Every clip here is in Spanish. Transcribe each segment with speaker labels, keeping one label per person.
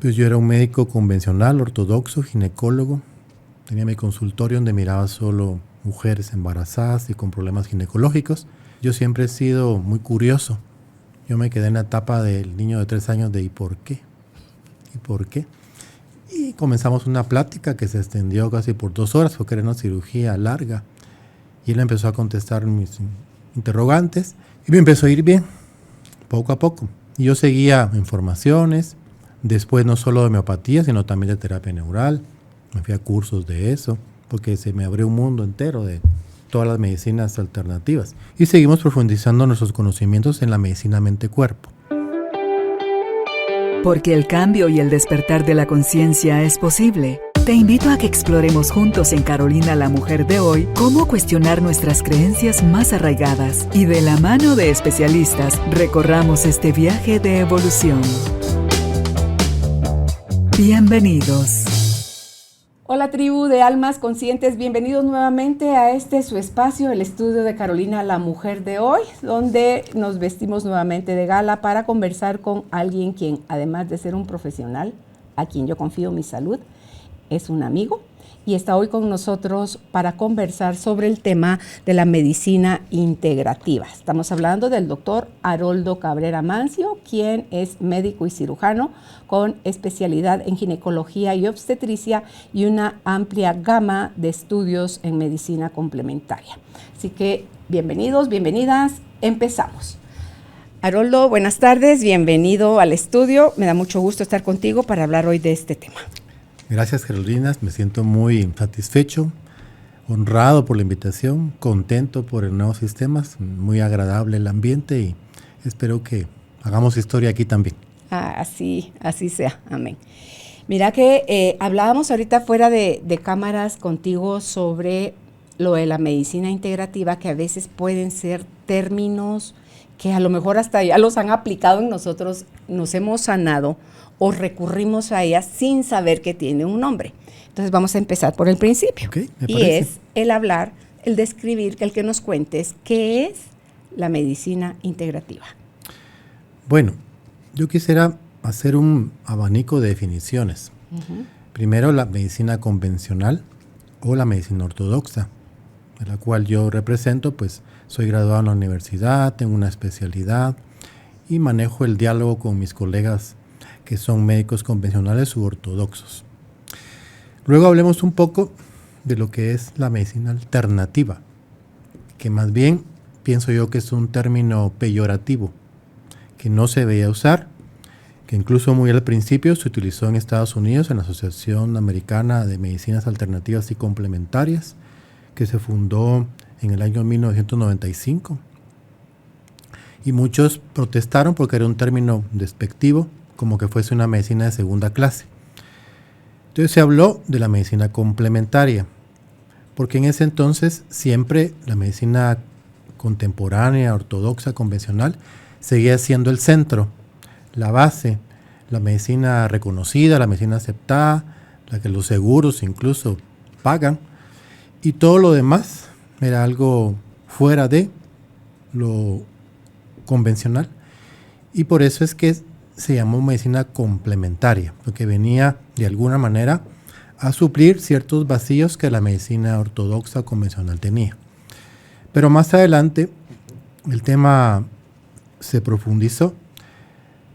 Speaker 1: Pues yo era un médico convencional, ortodoxo, ginecólogo. Tenía mi consultorio donde miraba solo mujeres embarazadas y con problemas ginecológicos. Yo siempre he sido muy curioso. Yo me quedé en la etapa del niño de 3 años de ¿y por qué? ¿Y por qué? Y comenzamos una plática que se extendió casi por 2 horas porque era una cirugía larga. Y él empezó a contestar mis interrogantes y me empezó a ir bien, poco a poco. Y yo seguía informaciones, después no solo de homeopatía, sino también de terapia neural. Me fui a cursos de eso, porque se me abrió un mundo entero de todas las medicinas alternativas. Y seguimos profundizando nuestros conocimientos en la medicina mente-cuerpo.
Speaker 2: Porque el cambio y el despertar de la conciencia es posible. Te invito a que exploremos juntos en Carolina la Mujer de hoy cómo cuestionar nuestras creencias más arraigadas y de la mano de especialistas recorramos este viaje de evolución. Bienvenidos.
Speaker 3: Hola tribu de almas conscientes, bienvenidos nuevamente a su espacio, el estudio de Carolina la Mujer de hoy, donde nos vestimos nuevamente de gala para conversar con alguien quien, además de ser un profesional, a quien yo confío mi salud, es un amigo y está hoy con nosotros para conversar sobre el tema de la medicina integrativa. Estamos hablando del doctor Haroldo Cabrera Mancio, quien es médico y cirujano con especialidad en ginecología y obstetricia y una amplia gama de estudios en medicina complementaria. Así que bienvenidos, bienvenidas, empezamos. Haroldo, buenas tardes, bienvenido al estudio. Me da mucho gusto estar contigo para hablar hoy de este tema.
Speaker 1: Gracias, Carolina. Me siento muy satisfecho, honrado por la invitación, contento por el nuevo sistema, muy agradable el ambiente y espero que hagamos historia aquí también.
Speaker 3: Así sea. Amén. Mira que hablábamos ahorita fuera de cámaras contigo sobre lo de la medicina integrativa, que a veces pueden ser términos que a lo mejor hasta ya los han aplicado en nosotros, nos hemos sanado o recurrimos a ellas sin saber que tiene un nombre. Entonces vamos a empezar por el principio.
Speaker 1: Okay,
Speaker 3: y es el hablar, el describir, el que nos cuentes qué es la medicina integrativa.
Speaker 1: Bueno, yo quisiera hacer un abanico de definiciones. Uh-huh. Primero, la medicina convencional o la medicina ortodoxa, de la cual yo represento, pues soy graduado en la universidad, tengo una especialidad y manejo el diálogo con mis colegas que son médicos convencionales u ortodoxos. Luego hablemos un poco de lo que es la medicina alternativa, que más bien pienso yo que es un término peyorativo, que no se debía usar, que incluso muy al principio se utilizó en Estados Unidos en la Asociación Americana de Medicinas Alternativas y Complementarias, que se fundó en el año 1995. Y muchos protestaron porque era un término despectivo, como que fuese una medicina de segunda clase. Entonces se habló de la medicina complementaria, porque en ese entonces siempre la medicina contemporánea, ortodoxa, convencional, seguía siendo el centro, la base, la medicina reconocida, la medicina aceptada, la que los seguros incluso pagan, y todo lo demás era algo fuera de lo convencional, y por eso es que se llamó medicina complementaria, porque venía de alguna manera a suplir ciertos vacíos que la medicina ortodoxa convencional tenía. Pero más adelante el tema se profundizó,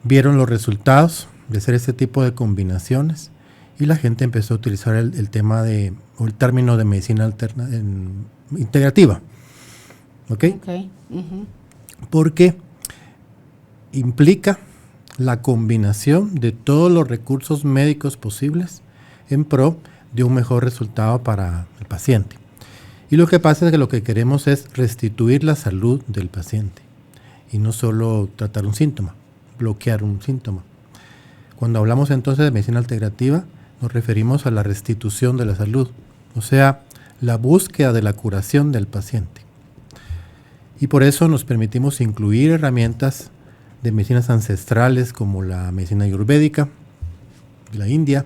Speaker 1: vieron los resultados de hacer ese tipo de combinaciones y la gente empezó a utilizar el tema o el término de medicina integrativa. ¿Ok? Uh-huh. Porque implica la combinación de todos los recursos médicos posibles en pro de un mejor resultado para el paciente. Y lo que pasa es que lo que queremos es restituir la salud del paciente y no solo tratar un síntoma, bloquear un síntoma. Cuando hablamos entonces de medicina integrativa, nos referimos a la restitución de la salud, o sea, la búsqueda de la curación del paciente. Y por eso nos permitimos incluir herramientas de medicinas ancestrales como la medicina ayurvédica de la India,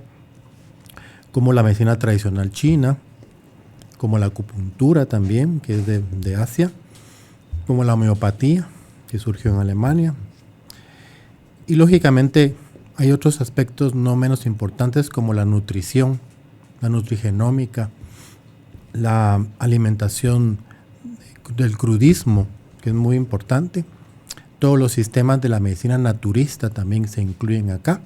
Speaker 1: como la medicina tradicional china, como la acupuntura también, que es de Asia, como la homeopatía, que surgió en Alemania. Y lógicamente hay otros aspectos no menos importantes como la nutrición, la nutrigenómica, la alimentación del crudismo, que es muy importante. Todos los sistemas de la medicina naturista también se incluyen acá.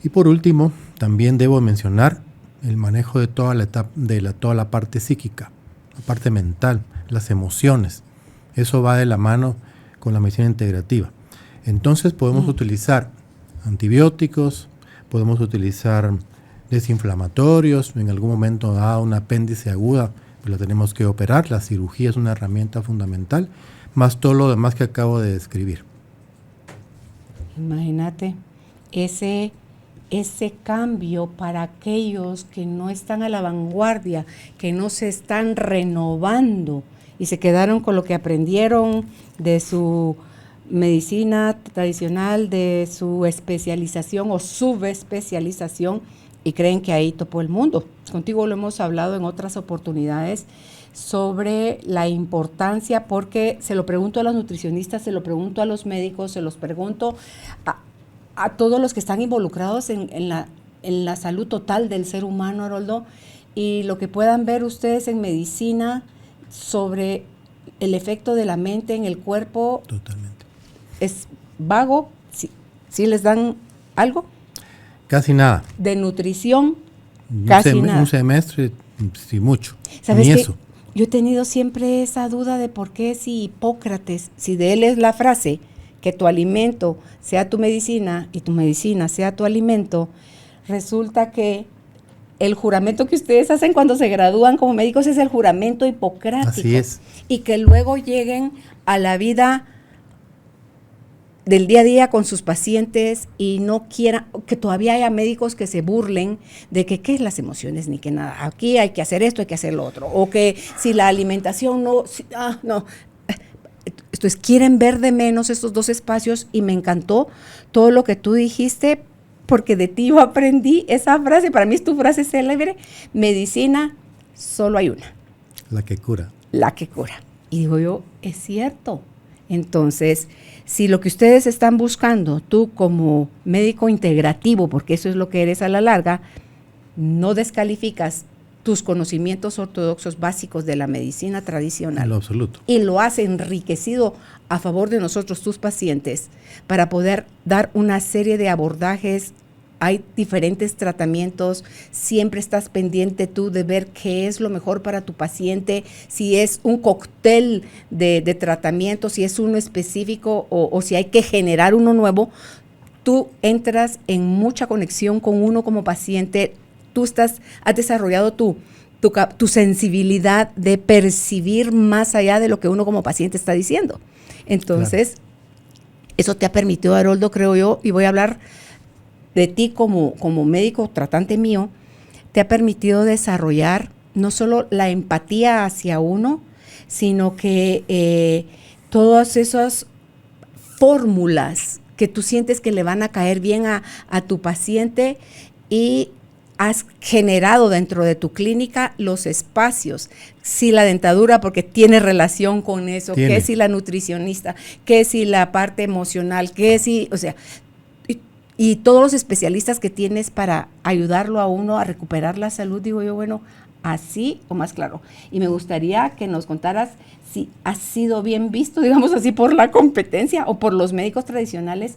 Speaker 1: Y por último, también debo mencionar el manejo de toda la parte psíquica, la parte mental, las emociones. Eso va de la mano con la medicina integrativa. Entonces podemos utilizar antibióticos, podemos utilizar desinflamatorios. En algún momento da un apéndice aguda, pues la tenemos que operar. La cirugía es una herramienta fundamental, más todo lo demás que acabo de describir.
Speaker 3: Imagínate ese cambio para aquellos que no están a la vanguardia, que no se están renovando y se quedaron con lo que aprendieron de su medicina tradicional, de su especialización o subespecialización, y creen que ahí topó el mundo. Contigo lo hemos hablado en otras oportunidades sobre la importancia, porque se lo pregunto a los nutricionistas, se lo pregunto a los médicos, se los pregunto a todos los que están involucrados en la salud total del ser humano, Haroldo, y lo que puedan ver ustedes en medicina sobre el efecto de la mente en el cuerpo.
Speaker 1: Totalmente.
Speaker 3: ¿Es vago? ¿Sí les dan algo?
Speaker 1: Casi nada.
Speaker 3: De nutrición, casi nada.
Speaker 1: Un semestre, sí, mucho.
Speaker 3: ¿Sabes
Speaker 1: Ni
Speaker 3: qué?
Speaker 1: eso.
Speaker 3: Yo he tenido siempre esa duda de por qué si Hipócrates, si de él es la frase que tu alimento sea tu medicina y tu medicina sea tu alimento, resulta que el juramento que ustedes hacen cuando se gradúan como médicos es el juramento hipocrático.
Speaker 1: Así es.
Speaker 3: Y que luego lleguen a la vida del día a día con sus pacientes y no quieran, que todavía haya médicos que se burlen de que qué es las emociones ni que nada, aquí hay que hacer esto, hay que hacer lo otro, o que si la alimentación no. Entonces quieren ver de menos estos dos espacios, y me encantó todo lo que tú dijiste, porque de ti yo aprendí esa frase. Para mí es tu frase célebre: medicina solo hay una,
Speaker 1: La que cura.
Speaker 3: la que cura. Y digo yo, es cierto. Entonces, si lo que ustedes están buscando, tú como médico integrativo, porque eso es lo que eres a la larga, no descalificas tus conocimientos ortodoxos básicos de la medicina tradicional.
Speaker 1: En lo absoluto.
Speaker 3: Y lo has enriquecido a favor de nosotros, tus pacientes, para poder dar una serie de abordajes. Hay diferentes tratamientos, siempre estás pendiente tú de ver qué es lo mejor para tu paciente, si es un cóctel de tratamiento, si es uno específico o si hay que generar uno nuevo. Tú entras en mucha conexión con uno como paciente. Tú has desarrollado tu sensibilidad de percibir más allá de lo que uno como paciente está diciendo. Entonces, claro, eso te ha permitido, Haroldo, creo yo, y voy a hablar de ti como médico tratante mío, te ha permitido desarrollar no solo la empatía hacia uno, sino que todas esas fórmulas que tú sientes que le van a caer bien a tu paciente, y has generado dentro de tu clínica los espacios. Si la dentadura, porque tiene relación con eso, que si la nutricionista, que si la parte emocional, que si, o sea, y todos los especialistas que tienes para ayudarlo a uno a recuperar la salud, digo yo, bueno, así o más claro. Y me gustaría que nos contaras si ha sido bien visto, digamos así, por la competencia o por los médicos tradicionales,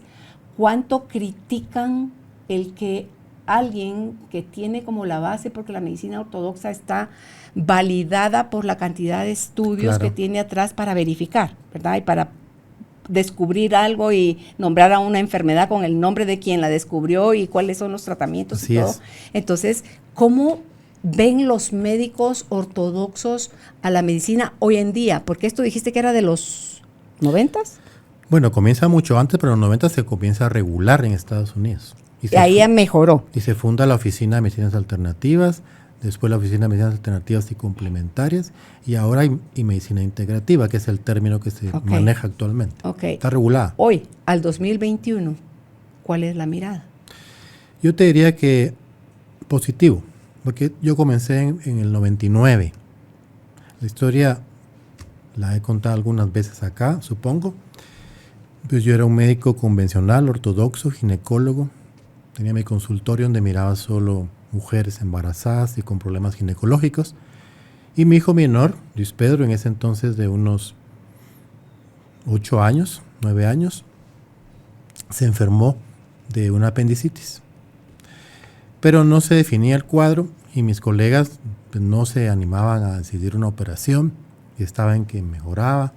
Speaker 3: cuánto critican el que alguien que tiene como la base, porque la medicina ortodoxa está validada por la cantidad de estudios, claro, que tiene atrás para verificar, ¿verdad? Y para descubrir algo y nombrar a una enfermedad con el nombre de quien la descubrió y cuáles son los tratamientos. Así y todo. Entonces, ¿cómo ven los médicos ortodoxos a la medicina hoy en día? Porque esto dijiste que era de los 90s.
Speaker 1: Bueno, comienza mucho antes, pero en los 90 se comienza a regular en Estados Unidos.
Speaker 3: Y ahí ya mejoró.
Speaker 1: Y se funda la Oficina de Medicinas Alternativas, después la Oficina de Medicinas Alternativas y Complementarias, y ahora hay medicina integrativa, que es el término que se maneja actualmente. Está regulada. Hoy,
Speaker 3: al 2021, ¿cuál es la mirada?
Speaker 1: Yo te diría que positivo, porque yo comencé en el 99. La historia la he contado algunas veces acá, supongo. Pues yo era un médico convencional, ortodoxo, ginecólogo, Tenía mi consultorio donde miraba solo mujeres embarazadas y con problemas ginecológicos. Y mi hijo menor, Luis Pedro, en ese entonces de unos 8 años, 9 años, se enfermó de una apendicitis. Pero no se definía el cuadro y mis colegas pues, no se animaban a decidir una operación y estaban que mejoraba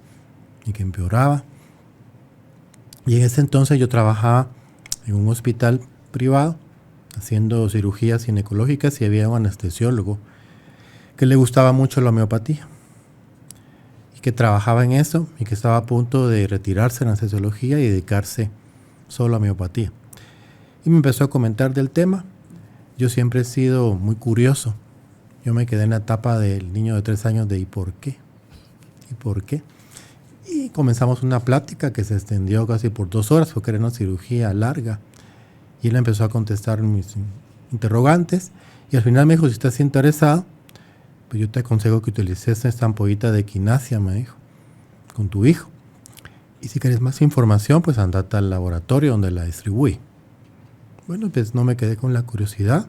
Speaker 1: y que empeoraba. Y en ese entonces yo trabajaba en un hospital privado haciendo cirugías ginecológicas y había un anestesiólogo que le gustaba mucho la homeopatía y que trabajaba en eso y que estaba a punto de retirarse de la anestesiología y dedicarse solo a homeopatía. Y me empezó a comentar del tema. Yo siempre he sido muy curioso. Yo me quedé en la etapa del niño de 3 años de ¿y por qué? ¿Y por qué? Y comenzamos una plática que se extendió casi por 2 horas porque era una cirugía larga. Y él empezó a contestar mis interrogantes y al final me dijo, si estás interesado, pues yo te aconsejo que utilices esta ampollita de equinacia, me dijo, con tu hijo. Y si quieres más información, pues andate al laboratorio donde la distribuí. Bueno, pues no me quedé con la curiosidad.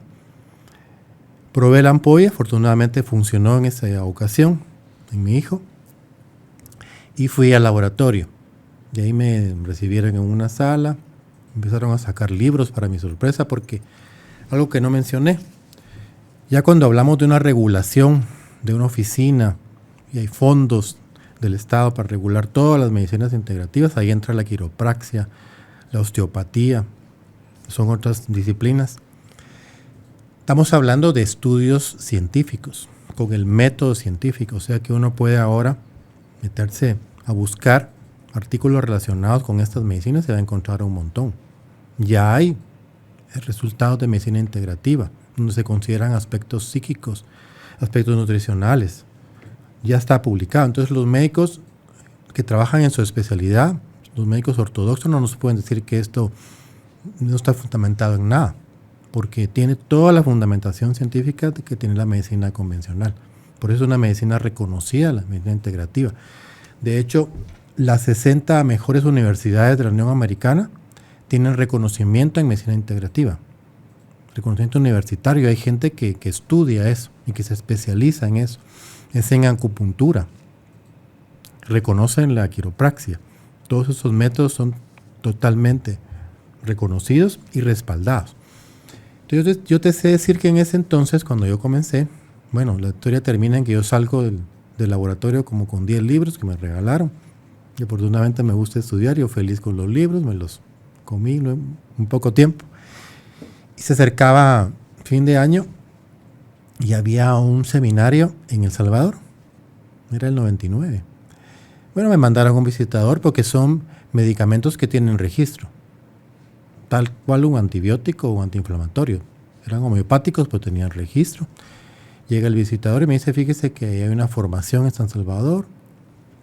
Speaker 1: Probé la ampolla, afortunadamente funcionó en esa ocasión, en mi hijo. Y fui al laboratorio. De ahí me recibieron en una sala. Empezaron a sacar libros para mi sorpresa porque algo que no mencioné. Ya cuando hablamos de una regulación de una oficina y hay fondos del Estado para regular todas las medicinas integrativas, ahí entra la quiropraxia, la osteopatía, son otras disciplinas. Estamos hablando de estudios científicos, con el método científico, o sea que uno puede ahora meterse a buscar artículos relacionados con estas medicinas y se va a encontrar un montón. Ya hay resultados de medicina integrativa, donde se consideran aspectos psíquicos, aspectos nutricionales. Ya está publicado. Entonces los médicos que trabajan en su especialidad, los médicos ortodoxos, no nos pueden decir que esto no está fundamentado en nada, porque tiene toda la fundamentación científica que tiene la medicina convencional. Por eso es una medicina reconocida, la medicina integrativa. De hecho, las 60 mejores universidades de la Unión Americana tienen reconocimiento en medicina integrativa. Reconocimiento universitario. Hay gente que estudia eso y que se especializa en eso. Es en acupuntura. Reconocen la quiropraxia. Todos esos métodos son totalmente reconocidos y respaldados. Entonces, yo te sé decir que en ese entonces, cuando yo comencé, bueno, la historia termina en que yo salgo del laboratorio como con 10 libros que me regalaron. Y afortunadamente me gusta estudiar, yo feliz con los libros, me los comí en un poco tiempo. Y se acercaba fin de año y había un seminario en El Salvador. Era el 99. Bueno, me mandaron un visitador porque son medicamentos que tienen registro. Tal cual un antibiótico o antiinflamatorio. Eran homeopáticos, pero tenían registro. Llega el visitador y me dice, fíjese que hay una formación en San Salvador,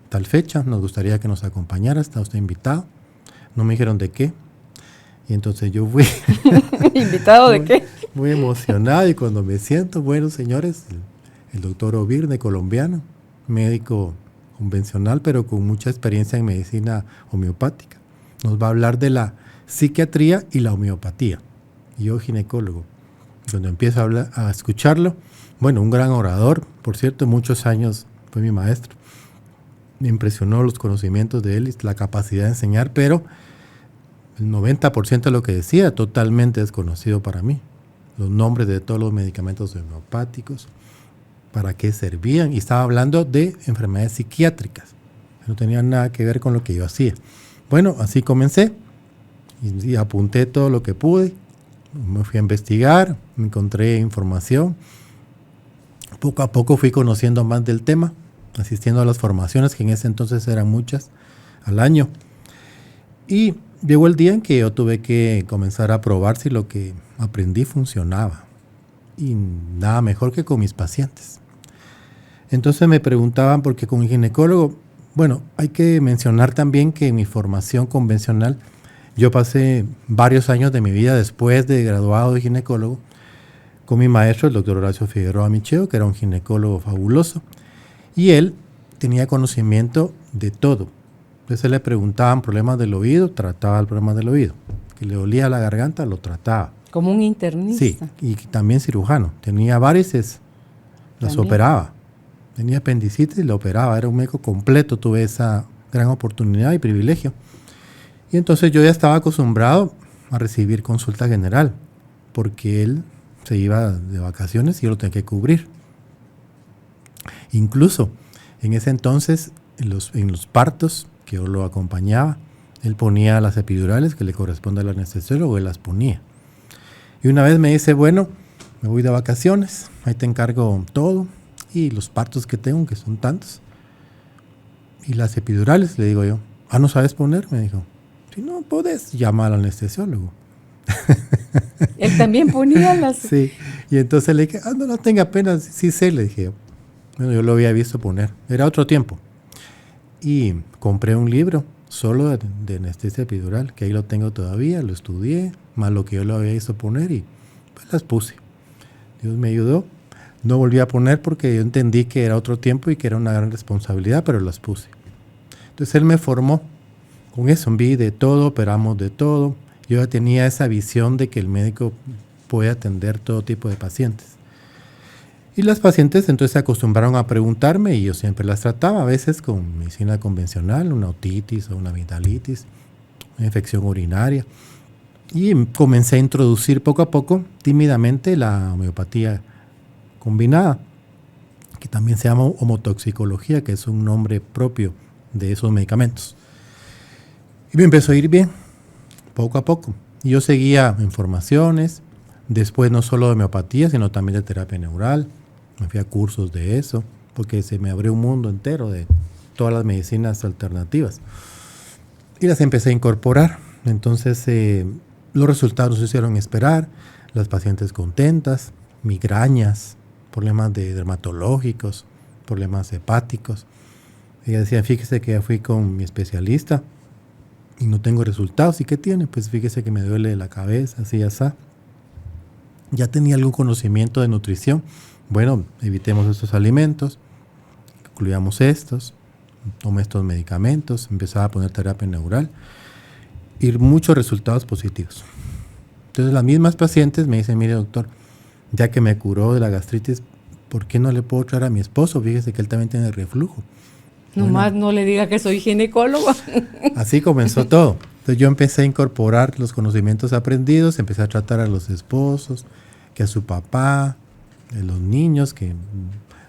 Speaker 1: tal fecha, nos gustaría que nos acompañara, está usted invitado. No me dijeron de qué. Y entonces yo fui.
Speaker 3: ¿Invitado de qué?
Speaker 1: Muy emocionado y cuando me siento, bueno, señores, el doctor Obirne, colombiano, médico convencional, pero con mucha experiencia en medicina homeopática. Nos va a hablar de la psiquiatría y la homeopatía. Y yo, ginecólogo. Cuando empiezo a escucharlo, bueno, un gran orador, por cierto, muchos años fue mi maestro. Me impresionó los conocimientos de él y la capacidad de enseñar, pero el 90% de lo que decía totalmente desconocido para mí. Los nombres de todos los medicamentos homeopáticos, para qué servían, y estaba hablando de enfermedades psiquiátricas. No tenía nada que ver con lo que yo hacía. Bueno, así comencé y apunté todo lo que pude. Me fui a investigar, me encontré información. Poco a poco fui conociendo más del tema, asistiendo a las formaciones, que en ese entonces eran muchas, al año. Y llegó el día en que yo tuve que comenzar a probar si lo que aprendí funcionaba. Y nada mejor que con mis pacientes. Entonces me preguntaban, porque con el ginecólogo, bueno, hay que mencionar también que en mi formación convencional, yo pasé varios años de mi vida después de graduado de ginecólogo con mi maestro, el doctor Horacio Figueroa Micheo, que era un ginecólogo fabuloso. Y él tenía conocimiento de todo. Entonces le preguntaban problemas del oído, trataba el problema del oído. Que le dolía la garganta, lo trataba.
Speaker 3: Como un internista.
Speaker 1: Sí, y también cirujano. Tenía varices, las
Speaker 3: También.
Speaker 1: operaba. Tenía apendicitis y la operaba. Era un médico completo. Tuve esa gran oportunidad y privilegio. Y entonces yo ya estaba acostumbrado a recibir consulta general, porque él se iba de vacaciones y yo lo tenía que cubrir. Incluso en ese entonces, en los partos que yo lo acompañaba, él ponía las epidurales que le corresponde al anestesiólogo, él las ponía. Y una vez me dice, bueno, me voy de vacaciones, ahí te encargo todo, y los partos que tengo, que son tantos, y las epidurales, le digo yo. ¿No sabes poner? Me dijo. Si no puedes, llama al anestesiólogo.
Speaker 3: Él también ponía las...
Speaker 1: Sí, y entonces le dije, no tenga pena, sí sé, le dije. Bueno, yo lo había visto poner, era otro tiempo. Y compré un libro solo de anestesia epidural, que ahí lo tengo todavía, lo estudié, más lo que yo lo había visto poner y pues las puse. Dios me ayudó. No volví a poner porque yo entendí que era otro tiempo y que era una gran responsabilidad, pero las puse. Entonces él me formó con eso, vi de todo, operamos de todo. Yo ya tenía esa visión de que el médico puede atender todo tipo de pacientes. Y las pacientes entonces se acostumbraron a preguntarme y yo siempre las trataba, a veces con medicina convencional, una otitis o una amigdalitis, una infección urinaria. Y comencé a introducir poco a poco, tímidamente, la homeopatía combinada, que también se llama homotoxicología, que es un nombre propio de esos medicamentos. Y me empezó a ir bien, poco a poco. Y yo seguía en formaciones, después no solo de homeopatía, sino también de terapia neural. Me fui a cursos de eso, porque se me abrió un mundo entero de todas las medicinas alternativas. Y las empecé a incorporar. Entonces, los resultados se hicieron esperar, las pacientes contentas, migrañas, problemas dermatológicos, problemas hepáticos. Ella decía, fíjese que ya fui con mi especialista y no tengo resultados. ¿Y qué tiene? Pues fíjese que me duele la cabeza, así, así. Ya tenía algún conocimiento de nutrición. Bueno, evitemos estos alimentos, incluyamos estos, tome estos medicamentos, empezaba a poner terapia neural y muchos resultados positivos. Entonces las mismas pacientes me dicen, mire doctor, ya que me curó de la gastritis, ¿por qué no le puedo traer a mi esposo? Fíjese que él también tiene reflujo.
Speaker 3: Nomás no le diga que soy ginecólogo.
Speaker 1: Así comenzó todo. Entonces yo empecé a incorporar los conocimientos aprendidos, empecé a tratar a los esposos, que a su papá, a los niños, que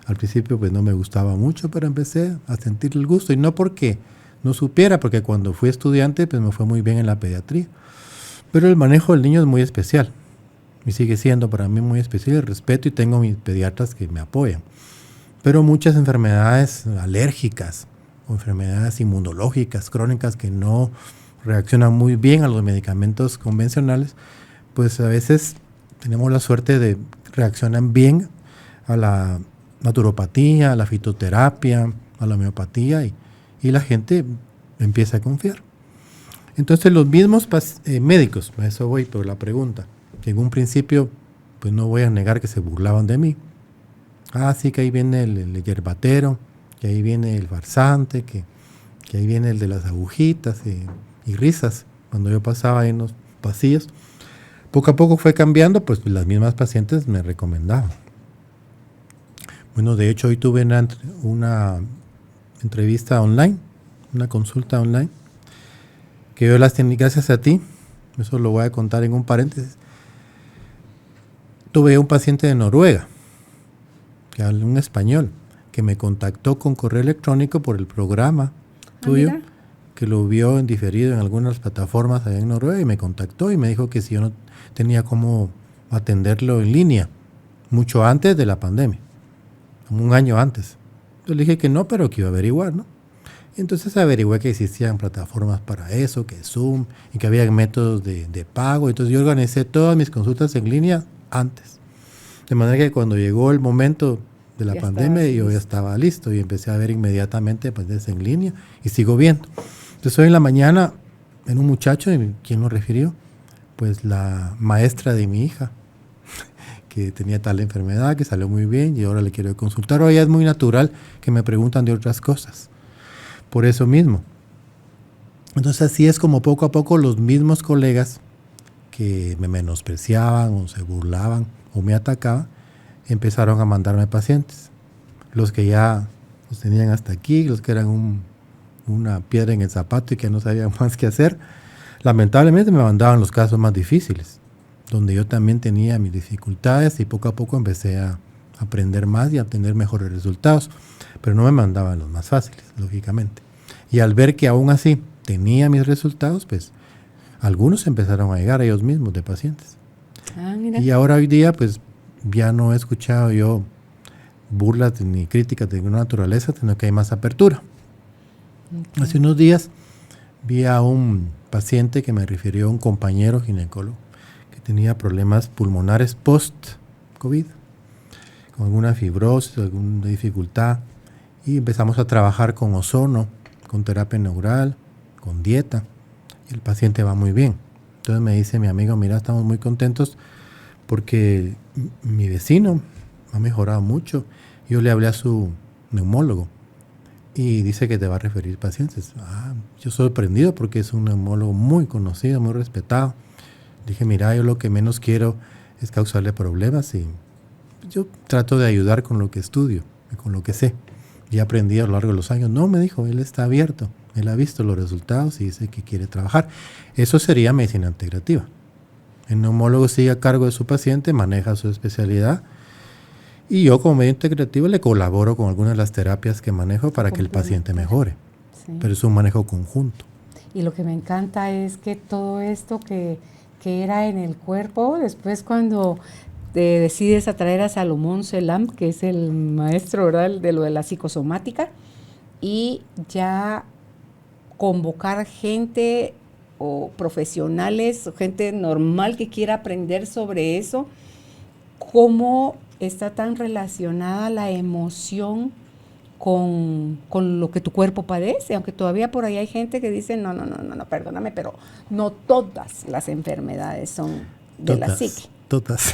Speaker 1: al principio pues no me gustaba mucho, pero empecé a sentir el gusto. Y no porque no supiera, porque cuando fui estudiante pues me fue muy bien en la pediatría. Pero el manejo del niño es muy especial. Y sigue siendo para mí muy especial el respeto y tengo mis pediatras que me apoyan. Pero muchas enfermedades alérgicas o enfermedades inmunológicas, crónicas que no reaccionan muy bien a los medicamentos convencionales, pues a veces tenemos la suerte de reaccionan bien a la naturopatía, a la fitoterapia, a la homeopatía y la gente empieza a confiar. Entonces los mismos médicos, a eso voy por la pregunta, que en un principio pues no voy a negar que se burlaban de mí. Sí, que ahí viene el yerbatero, que ahí viene el farsante, que ahí viene el de las agujitas y risas. Cuando yo pasaba en los pasillos, poco a poco fue cambiando, pues las mismas pacientes me recomendaban. Bueno, de hecho hoy tuve una entrevista online, una consulta online, que yo las tenía gracias a ti, eso lo voy a contar en un paréntesis. Tuve un paciente de Noruega, que habla un español, que me contactó con correo electrónico por el programa tuyo, que lo vio en diferido en algunas plataformas allá en Noruega y me contactó y me dijo que si yo no tenía cómo atenderlo en línea, mucho antes de la pandemia, como un año antes. Yo le dije que no, pero que iba a averiguar, ¿no? Y entonces averigué que existían plataformas para eso, que Zoom, y que había métodos de pago. Entonces yo organicé todas mis consultas en línea antes. De manera que cuando llegó el momento de la pandemia, yo ya estaba listo y empecé a ver inmediatamente pues, en línea y sigo viendo. Entonces hoy en la mañana, en un muchacho, ¿quién lo refirió? Pues la maestra de mi hija, que tenía tal enfermedad, que salió muy bien y ahora le quiero consultar. Hoy es muy natural que me preguntan de otras cosas. Por eso mismo. Entonces así es como poco a poco los mismos colegas que me menospreciaban o se burlaban o me atacaban, empezaron a mandarme pacientes. Los que ya los tenían hasta aquí, los que eran una piedra en el zapato y que no sabían más qué hacer, lamentablemente me mandaban los casos más difíciles, donde yo también tenía mis dificultades y poco a poco empecé a aprender más y a tener mejores resultados, pero no me mandaban los más fáciles, lógicamente. Y al ver que aún así tenía mis resultados, pues algunos empezaron a llegar ellos mismos de pacientes.
Speaker 3: Mira.
Speaker 1: Y ahora hoy día, pues ya no he escuchado yo burlas ni críticas de ninguna naturaleza, sino que hay más apertura. Okay. Hace unos días vi a un paciente que me refirió a un compañero ginecólogo que tenía problemas pulmonares post-COVID, con alguna fibrosis, alguna dificultad, y empezamos a trabajar con ozono, con terapia neural, con dieta, y el paciente va muy bien. Entonces me dice mi amigo, mira, estamos muy contentos porque mi vecino ha mejorado mucho. Yo le hablé a su neumólogo y dice que te va a referir pacientes. Yo sorprendido porque es un neumólogo muy conocido, muy respetado. Dije, mira, yo lo que menos quiero es causarle problemas y yo trato de ayudar con lo que estudio y con lo que sé. Y aprendí a lo largo de los años. No, me dijo, él está abierto. Él ha visto los resultados y dice que quiere trabajar. Eso sería medicina integrativa. El neumólogo sigue a cargo de su paciente, maneja su especialidad. Y yo como médico integrativo le colaboro con algunas de las terapias que manejo para que el paciente mejore. Sí. Pero es un manejo conjunto.
Speaker 3: Y lo que me encanta es que todo esto que era en el cuerpo, después cuando te decides a traer a Salomón Selam, que es el maestro, ¿verdad?, de lo de la psicosomática, y ya convocar gente o profesionales, o gente normal que quiera aprender sobre eso, cómo está tan relacionada la emoción con lo que tu cuerpo padece, aunque todavía por ahí hay gente que dice, no, perdóname, pero no todas las enfermedades son de la psique.
Speaker 1: Todas.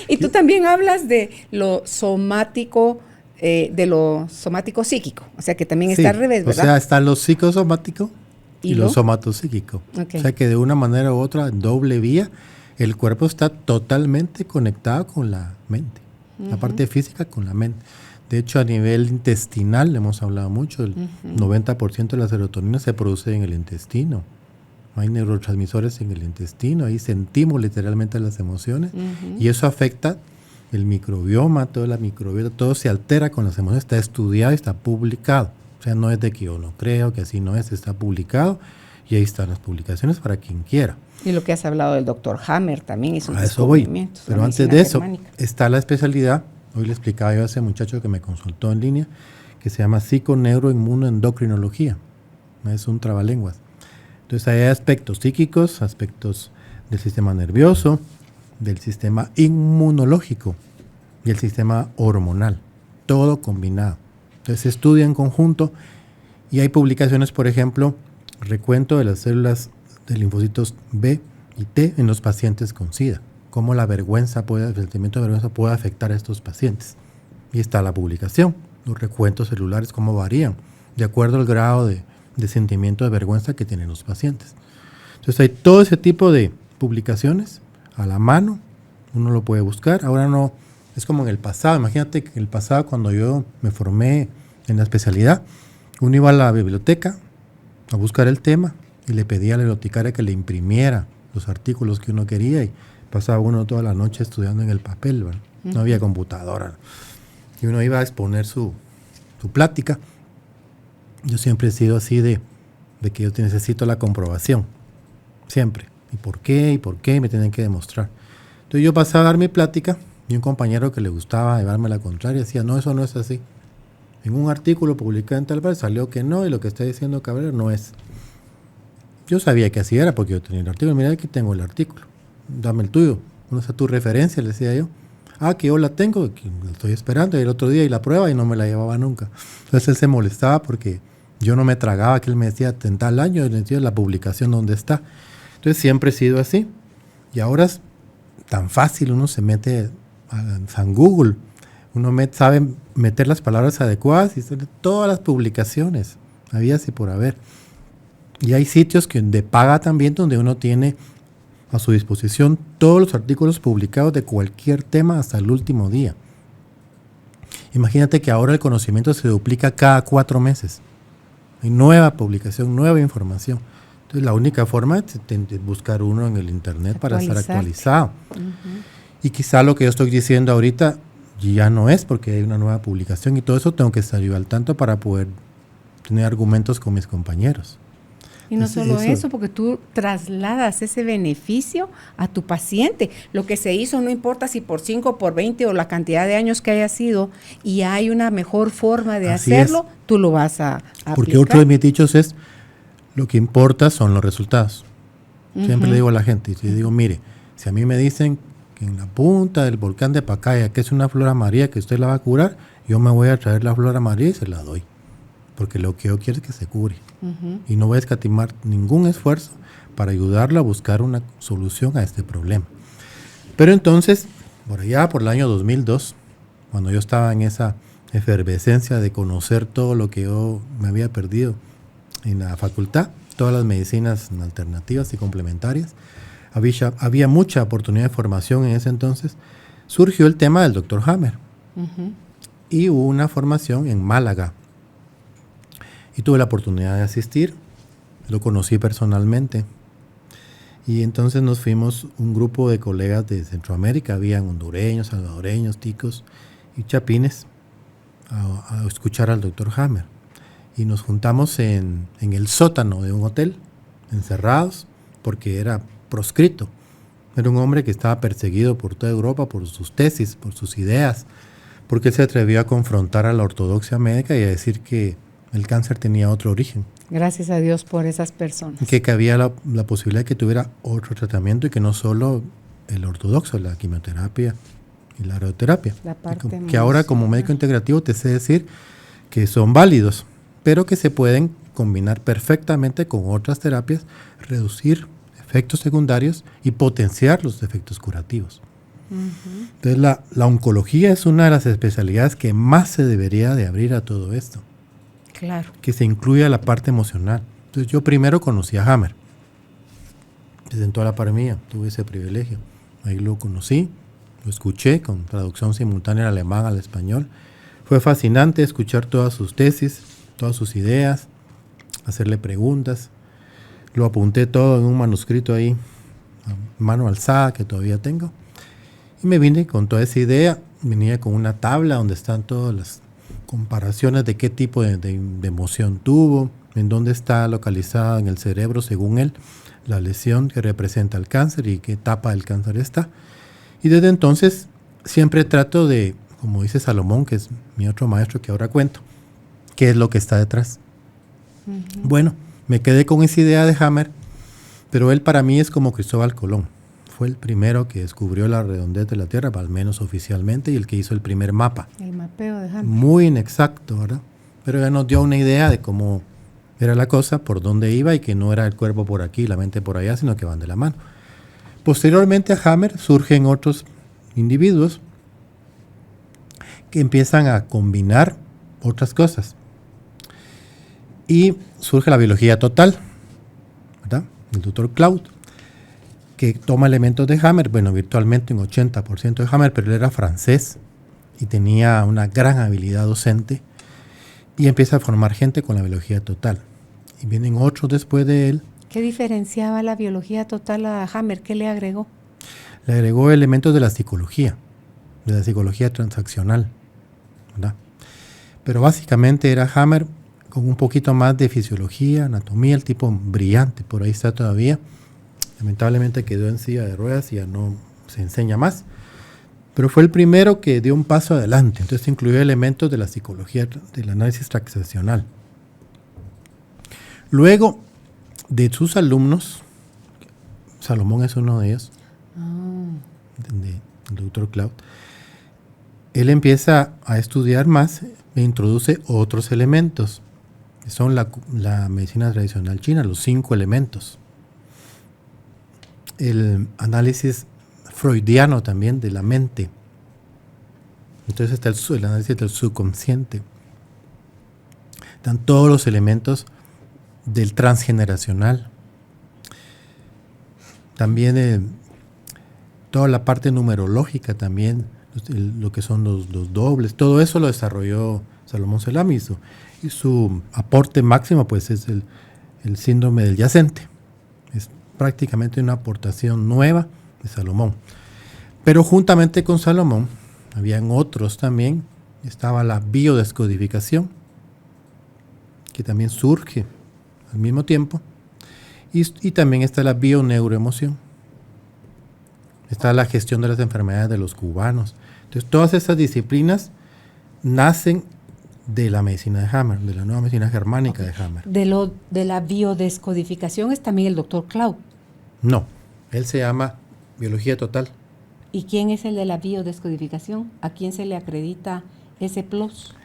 Speaker 3: Y tú también hablas de lo somático, psíquico, o sea que también está al revés, ¿verdad?
Speaker 1: O sea, está lo psicosomático y lo somatopsíquico. Okay. O sea que de una manera u otra, en doble vía, el cuerpo está totalmente conectado con la mente, la parte física con la mente. De hecho, a nivel intestinal, hemos hablado mucho, el 90% de la serotonina se produce en el intestino. Hay neurotransmisores en el intestino, ahí sentimos literalmente las emociones y eso afecta el microbioma, toda la microbiota, todo se altera con las emociones, está estudiado y está publicado. O sea, no es de que yo no creo, que así no es, está publicado y ahí están las publicaciones para quien quiera.
Speaker 3: Y lo que has hablado del doctor Hammer también es un
Speaker 1: descubrimiento. Pero antes de eso está la especialidad, hoy le explicaba yo a ese muchacho que me consultó en línea, que se llama psiconeuroinmunoendocrinología, es un trabalenguas. Entonces hay aspectos psíquicos, aspectos del sistema nervioso, del sistema inmunológico y el sistema hormonal, todo combinado. Entonces se estudia en conjunto y hay publicaciones, por ejemplo, recuento de las células de linfocitos B y T en los pacientes con SIDA, cómo el sentimiento de vergüenza puede afectar a estos pacientes. Y está la publicación, los recuentos celulares, cómo varían, de acuerdo al grado de sentimiento de vergüenza que tienen los pacientes. Entonces hay todo ese tipo de publicaciones a la mano, uno lo puede buscar. Ahora no, es como en el pasado, imagínate que en el pasado cuando yo me formé en la especialidad, uno iba a la biblioteca a buscar el tema y le pedía a la bibliotecaria que le imprimiera los artículos que uno quería y pasaba uno toda la noche estudiando en el papel, ¿verdad? No había computadora. Y uno iba a exponer su plática. Yo siempre he sido así de que yo necesito la comprobación, siempre. ¿Y por qué? ¿Y por qué? Me tienen que demostrar. Entonces yo pasaba a dar mi plática y un compañero que le gustaba llevarme la contraria decía, no, eso no es así. En un artículo publicado en tal parte salió que no y lo que está diciendo Cabrera no es. Yo sabía que así era porque yo tenía el artículo. Mira, aquí tengo el artículo. Dame el tuyo. ¿Dónde está tu referencia? Le decía yo. Que yo la tengo, que la estoy esperando. Y el otro día y la prueba y no me la llevaba nunca. Entonces él se molestaba porque yo no me tragaba que él me decía en tal año, y le decía la publicación donde está. Entonces siempre he sido así. Y ahora es tan fácil, uno se mete a San Google, uno sabe meter las palabras adecuadas y sale todas las publicaciones, había así por haber. Y hay sitios de paga también donde uno tiene a su disposición todos los artículos publicados de cualquier tema hasta el último día. Imagínate que ahora el conocimiento se duplica cada 4 meses. Hay nueva publicación, nueva información. Entonces la única forma es buscar uno en el internet para estar actualizado. Y quizá lo que yo estoy diciendo ahorita ya no es, porque hay una nueva publicación y todo eso tengo que estar yo al tanto para poder tener argumentos con mis compañeros.
Speaker 3: Y no solo eso, porque tú trasladas ese beneficio a tu paciente. Lo que se hizo, no importa si por 5, por 20 o la cantidad de años que haya sido, y hay una mejor forma de hacerlo, tú lo vas a aplicar.
Speaker 1: Porque otro de mis dichos es, lo que importa son los resultados. Siempre le digo a la gente, y digo, mire, si a mí me dicen que en la punta del volcán de Pacaya, que es una flor amarilla que usted la va a curar, yo me voy a traer la flor amarilla y se la doy. Porque lo que yo quiero es que se cure. Y no voy a escatimar ningún esfuerzo para ayudarlo a buscar una solución a este problema. Pero entonces, por allá, por el año 2002, cuando yo estaba en esa efervescencia de conocer todo lo que yo me había perdido en la facultad, todas las medicinas alternativas y complementarias, había mucha oportunidad de formación en ese entonces, surgió el tema del Dr. Hammer. Y hubo una formación en Málaga. Y tuve la oportunidad de asistir, lo conocí personalmente. Y entonces nos fuimos un grupo de colegas de Centroamérica, habían hondureños, salvadoreños, ticos y chapines, a escuchar al Dr. Hammer. Y nos juntamos en el sótano de un hotel, encerrados, porque era proscrito. Era un hombre que estaba perseguido por toda Europa por sus tesis, por sus ideas, porque él se atrevió a confrontar a la ortodoxia médica y a decir que el cáncer tenía otro origen.
Speaker 3: Gracias a Dios por esas personas.
Speaker 1: Que había la posibilidad de que tuviera otro tratamiento y que no solo el ortodoxo, la quimioterapia y la radioterapia. Que ahora como médico integrativo te sé decir que son válidos, pero que se pueden combinar perfectamente con otras terapias, reducir efectos secundarios y potenciar los efectos curativos. Entonces la oncología es una de las especialidades que más se debería de abrir a todo esto.
Speaker 3: Claro.
Speaker 1: Que se incluya la parte emocional. Entonces yo primero conocí a Hammer. Desde toda la par mía tuve ese privilegio. Ahí lo conocí, lo escuché con traducción simultánea del alemán al español. Fue fascinante escuchar todas sus tesis, todas sus ideas, hacerle preguntas. Lo apunté todo en un manuscrito ahí, a mano alzada, que todavía tengo. Y me vine con toda esa idea. Venía con una tabla donde están todas las comparaciones de qué tipo de emoción tuvo, en dónde está localizada en el cerebro, según él, la lesión que representa el cáncer y qué etapa del cáncer está. Y desde entonces siempre trato de, como dice Salomón, que es mi otro maestro que ahora cuento, qué es lo que está detrás. Bueno, me quedé con esa idea de Hammer, pero él para mí es como Cristóbal Colón. Fue el primero que descubrió la redondez de la Tierra, al menos oficialmente, y el que hizo el primer mapa.
Speaker 3: El mapeo de Hammer.
Speaker 1: Muy inexacto, ¿verdad? Pero ya nos dio una idea de cómo era la cosa, por dónde iba, y que no era el cuerpo por aquí y la mente por allá, sino que van de la mano. Posteriormente a Hammer surgen otros individuos que empiezan a combinar otras cosas. Y surge la biología total, ¿verdad? El Dr. Claude, que toma elementos de Hammer, bueno, virtualmente un 80% de Hammer, pero él era francés y tenía una gran habilidad docente y empieza a formar gente con la biología total. Y vienen otros después de él.
Speaker 3: ¿Qué diferenciaba la biología total a Hammer? ¿Qué le agregó?
Speaker 1: Le agregó elementos de la psicología transaccional, ¿verdad? Pero básicamente era Hammer con un poquito más de fisiología, anatomía, el tipo brillante, por ahí está todavía. Lamentablemente quedó en silla de ruedas y ya no se enseña más. Pero fue el primero que dio un paso adelante. Entonces incluyó elementos de la psicología, del análisis transaccional. Luego, de sus alumnos, Salomón es uno de ellos, del Dr. Claude, él empieza a estudiar más e introduce otros elementos, que son la medicina tradicional china, los 5 elementos. El análisis freudiano también de la mente. Entonces está el análisis del subconsciente. Están todos los elementos del transgeneracional. También toda la parte numerológica también, lo que son los dobles, todo eso lo desarrolló Salomón Selam y su aporte máximo pues es el síndrome del yacente. Es prácticamente una aportación nueva de Salomón. Pero juntamente con Salomón, habían otros también, estaba la biodescodificación, que también surge al mismo tiempo, y también está la bioneuroemoción, está la gestión de las enfermedades de los cubanos. Entonces, todas esas disciplinas nacen de la medicina de Hammer, de la nueva medicina germánica de Hammer.
Speaker 3: De la biodescodificación es también el doctor Clau.
Speaker 1: No, él se llama biología total.
Speaker 3: ¿Y quién es el de la biodescodificación? ¿A quién se le acredita ese plus?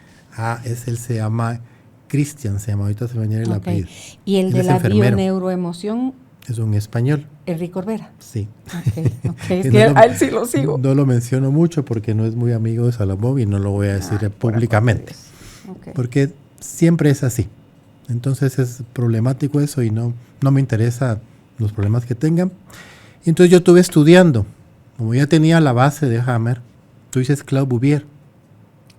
Speaker 1: Él se llama Cristian, ahorita se me añade el apellido.
Speaker 3: ¿Y el
Speaker 1: él
Speaker 3: de la bioneuroemoción?
Speaker 1: Es un español.
Speaker 3: Enrique Corbera.
Speaker 1: Sí.
Speaker 3: Es que a él sí lo sigo.
Speaker 1: No lo menciono mucho porque no es muy amigo de Salomón y no lo voy a decir públicamente. Porque siempre es así. Entonces es problemático eso y no me interesa los problemas que tengan. Y entonces yo estuve estudiando. Como ya tenía la base de Hammer, tú dices Claude Bouvier.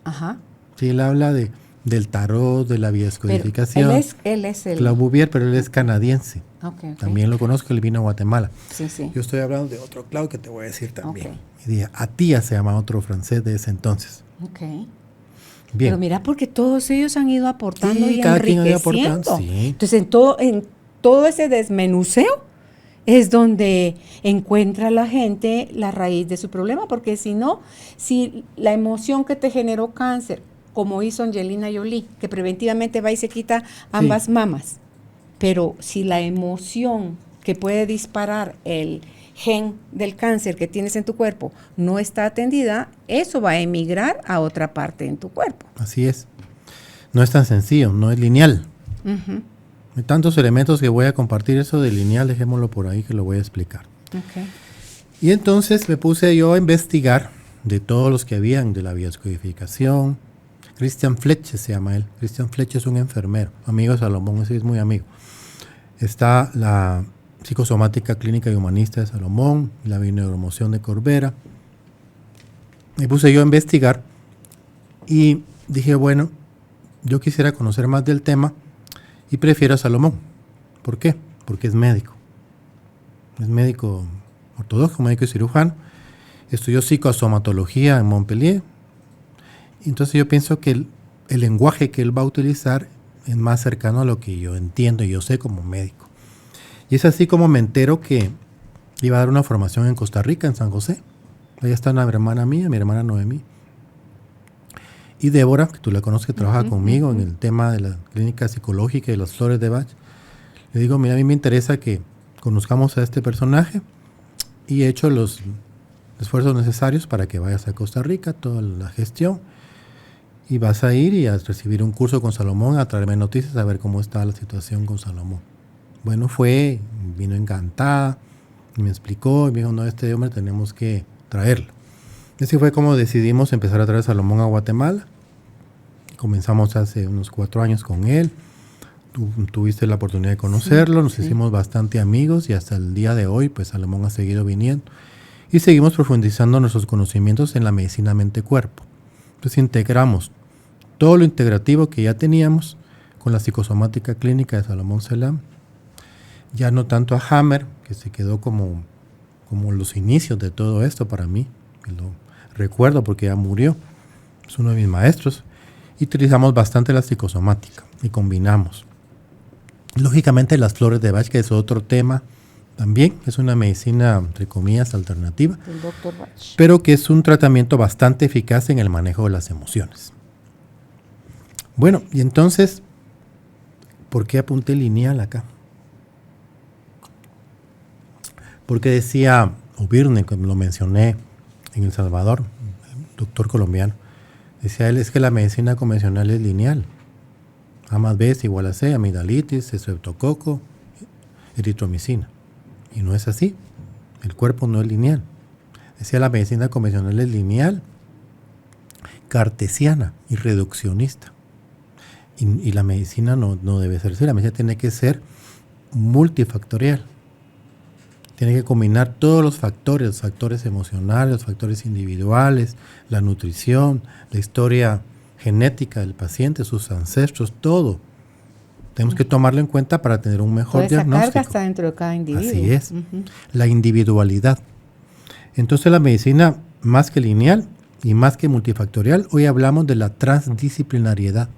Speaker 3: Ajá.
Speaker 1: Sí, él habla del tarot, de la biodescodificación.
Speaker 3: Él es el...
Speaker 1: Claude Bouvier, pero él es canadiense.
Speaker 3: Okay.
Speaker 1: También lo conozco, él vino a Guatemala.
Speaker 3: Sí.
Speaker 1: Yo estoy hablando de otro Claude que te voy a decir también.
Speaker 3: Okay.
Speaker 1: Y dije, Atía se llama otro francés de ese entonces.
Speaker 3: Ok.
Speaker 1: Bien.
Speaker 3: Pero mira, porque todos ellos han ido aportando y
Speaker 1: cada quien ha ido
Speaker 3: enriqueciendo.
Speaker 1: aportando, sí.
Speaker 3: Entonces, en todo ese desmenuceo es donde encuentra la gente la raíz de su problema, porque si no, si la emoción que te generó cáncer, como hizo Angelina Jolie, que preventivamente va y se quita ambas mamas, pero si la emoción que puede disparar el gen del cáncer que tienes en tu cuerpo no está atendida, eso va a emigrar a otra parte en tu cuerpo.
Speaker 1: Así es. No es tan sencillo, no es lineal.
Speaker 3: Uh-huh.
Speaker 1: Hay tantos elementos que voy a compartir, eso de lineal, dejémoslo por ahí que lo voy a explicar.
Speaker 3: Okay.
Speaker 1: Y entonces me puse yo a investigar de todos los que habían de la biodescodificación. Christian Fletcher se llama él. Christian Fletcher es un enfermero, amigo de Salomón, ese es muy amigo. Está la psicosomática clínica y humanista de Salomón, la bioneuroemoción de Corbera. Me puse yo a investigar y dije, bueno, yo quisiera conocer más del tema y prefiero a Salomón. ¿Por qué? Porque es médico. Es médico ortodoxo, médico y cirujano. Estudió psicosomatología en Montpellier. Entonces yo pienso que el lenguaje que él va a utilizar es más cercano a lo que yo entiendo y yo sé como médico. Y es así como me entero que iba a dar una formación en Costa Rica, en San José. Ahí está una hermana mía, mi hermana Noemí. Y Débora, que tú la conoces, que trabaja conmigo en el tema de la clínica psicológica y las flores de Bach. Le digo, mira, a mí me interesa que conozcamos a este personaje y he hecho los esfuerzos necesarios para que vayas a Costa Rica, toda la gestión. Y vas a ir y a recibir un curso con Salomón, a traerme noticias, a ver cómo está la situación con Salomón. Bueno, vino encantada, y me explicó, y me dijo, no, este hombre tenemos que traerlo. Y así fue como decidimos empezar a traer a Salomón a Guatemala. Comenzamos hace unos 4 años con él. Tú tuviste la oportunidad de conocerlo, nos hicimos bastante amigos y hasta el día de hoy, pues Salomón ha seguido viniendo. Y seguimos profundizando nuestros conocimientos en la medicina mente-cuerpo. Entonces integramos todo lo integrativo que ya teníamos con la psicosomática clínica de Salomón Selam. Ya no tanto a Hammer, que se quedó como los inicios de todo esto para mí. Y lo recuerdo porque ya murió. Es uno de mis maestros. Y utilizamos bastante la psicosomática y combinamos. Lógicamente las flores de Bach, que es otro tema también, es una medicina, entre comillas, alternativa,
Speaker 3: El Dr. Bach.
Speaker 1: pero que es un tratamiento bastante eficaz en el manejo de las emociones. Bueno, y entonces, ¿por qué apunté lineal acá? Porque decía O'Byrne, como lo mencioné en El Salvador, el doctor colombiano, decía él, es que la medicina convencional es lineal. A más B es igual a C, amigdalitis, estreptococo, eritromicina. Y no es así. El cuerpo no es lineal. Decía la medicina convencional es lineal, cartesiana y reduccionista. Y la medicina no debe ser así. La medicina tiene que ser multifactorial. Tiene que combinar todos los factores emocionales, los factores individuales, la nutrición, la historia genética del paciente, sus ancestros, todo. Tenemos que tomarlo en cuenta para tener un mejor diagnóstico.
Speaker 3: Esa carga está dentro de cada individuo.
Speaker 1: Así es, la individualidad. Entonces la medicina, más que lineal y más que multifactorial, hoy hablamos de la transdisciplinariedad.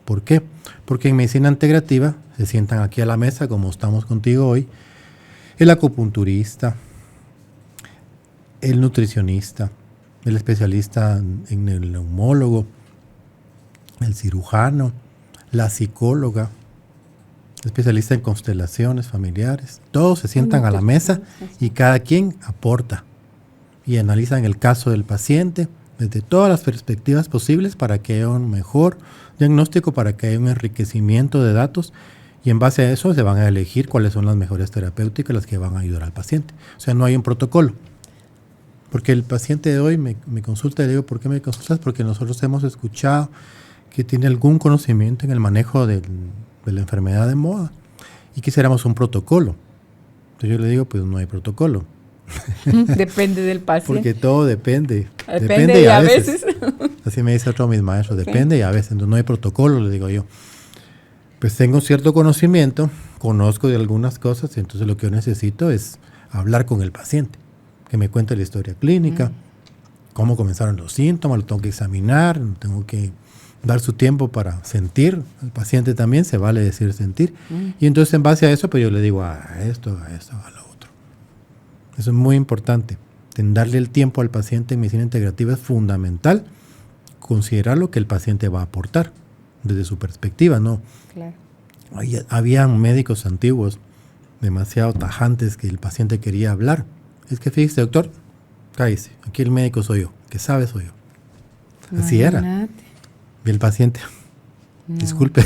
Speaker 1: ¿Por qué? Porque en medicina integrativa se sientan aquí a la mesa, como estamos contigo hoy, el acupunturista, el nutricionista, el especialista en el neumólogo, el cirujano, la psicóloga, especialista en constelaciones familiares. Todos se sientan a la mesa y cada quien aporta y analizan el caso del paciente desde todas las perspectivas posibles para que haya un mejor diagnóstico, para que haya un enriquecimiento de datos, y en base a eso se van a elegir cuáles son las mejores terapéuticas, las que van a ayudar al paciente. O sea, no hay un protocolo. Porque el paciente de hoy me consulta y le digo, ¿por qué me consultas? Porque nosotros hemos escuchado que tiene algún conocimiento en el manejo de la enfermedad de moda y quisiéramos un protocolo. Entonces yo le digo, pues no hay protocolo.
Speaker 3: Depende del paciente.
Speaker 1: Porque todo depende.
Speaker 3: Depende y a veces.
Speaker 1: Así me dice otro de mis maestros, depende y a veces. Entonces no hay protocolo, le digo yo. Pues tengo cierto conocimiento, conozco de algunas cosas, y entonces lo que yo necesito es hablar con el paciente, que me cuente la historia clínica, cómo comenzaron los síntomas, lo tengo que examinar, tengo que dar su tiempo para sentir. El paciente también se vale decir sentir. Y entonces en base a eso, pues yo le digo a esto, a lo otro. Eso es muy importante. Darle el tiempo al paciente en medicina integrativa es fundamental. Considerar lo que el paciente va a aportar desde su perspectiva, ¿no?
Speaker 3: Claro.
Speaker 1: Habían médicos antiguos demasiado tajantes que el paciente quería hablar. Es que fíjese, doctor, cállese, aquí el médico soy yo, que sabe soy yo. Así era. Y el paciente, disculpe,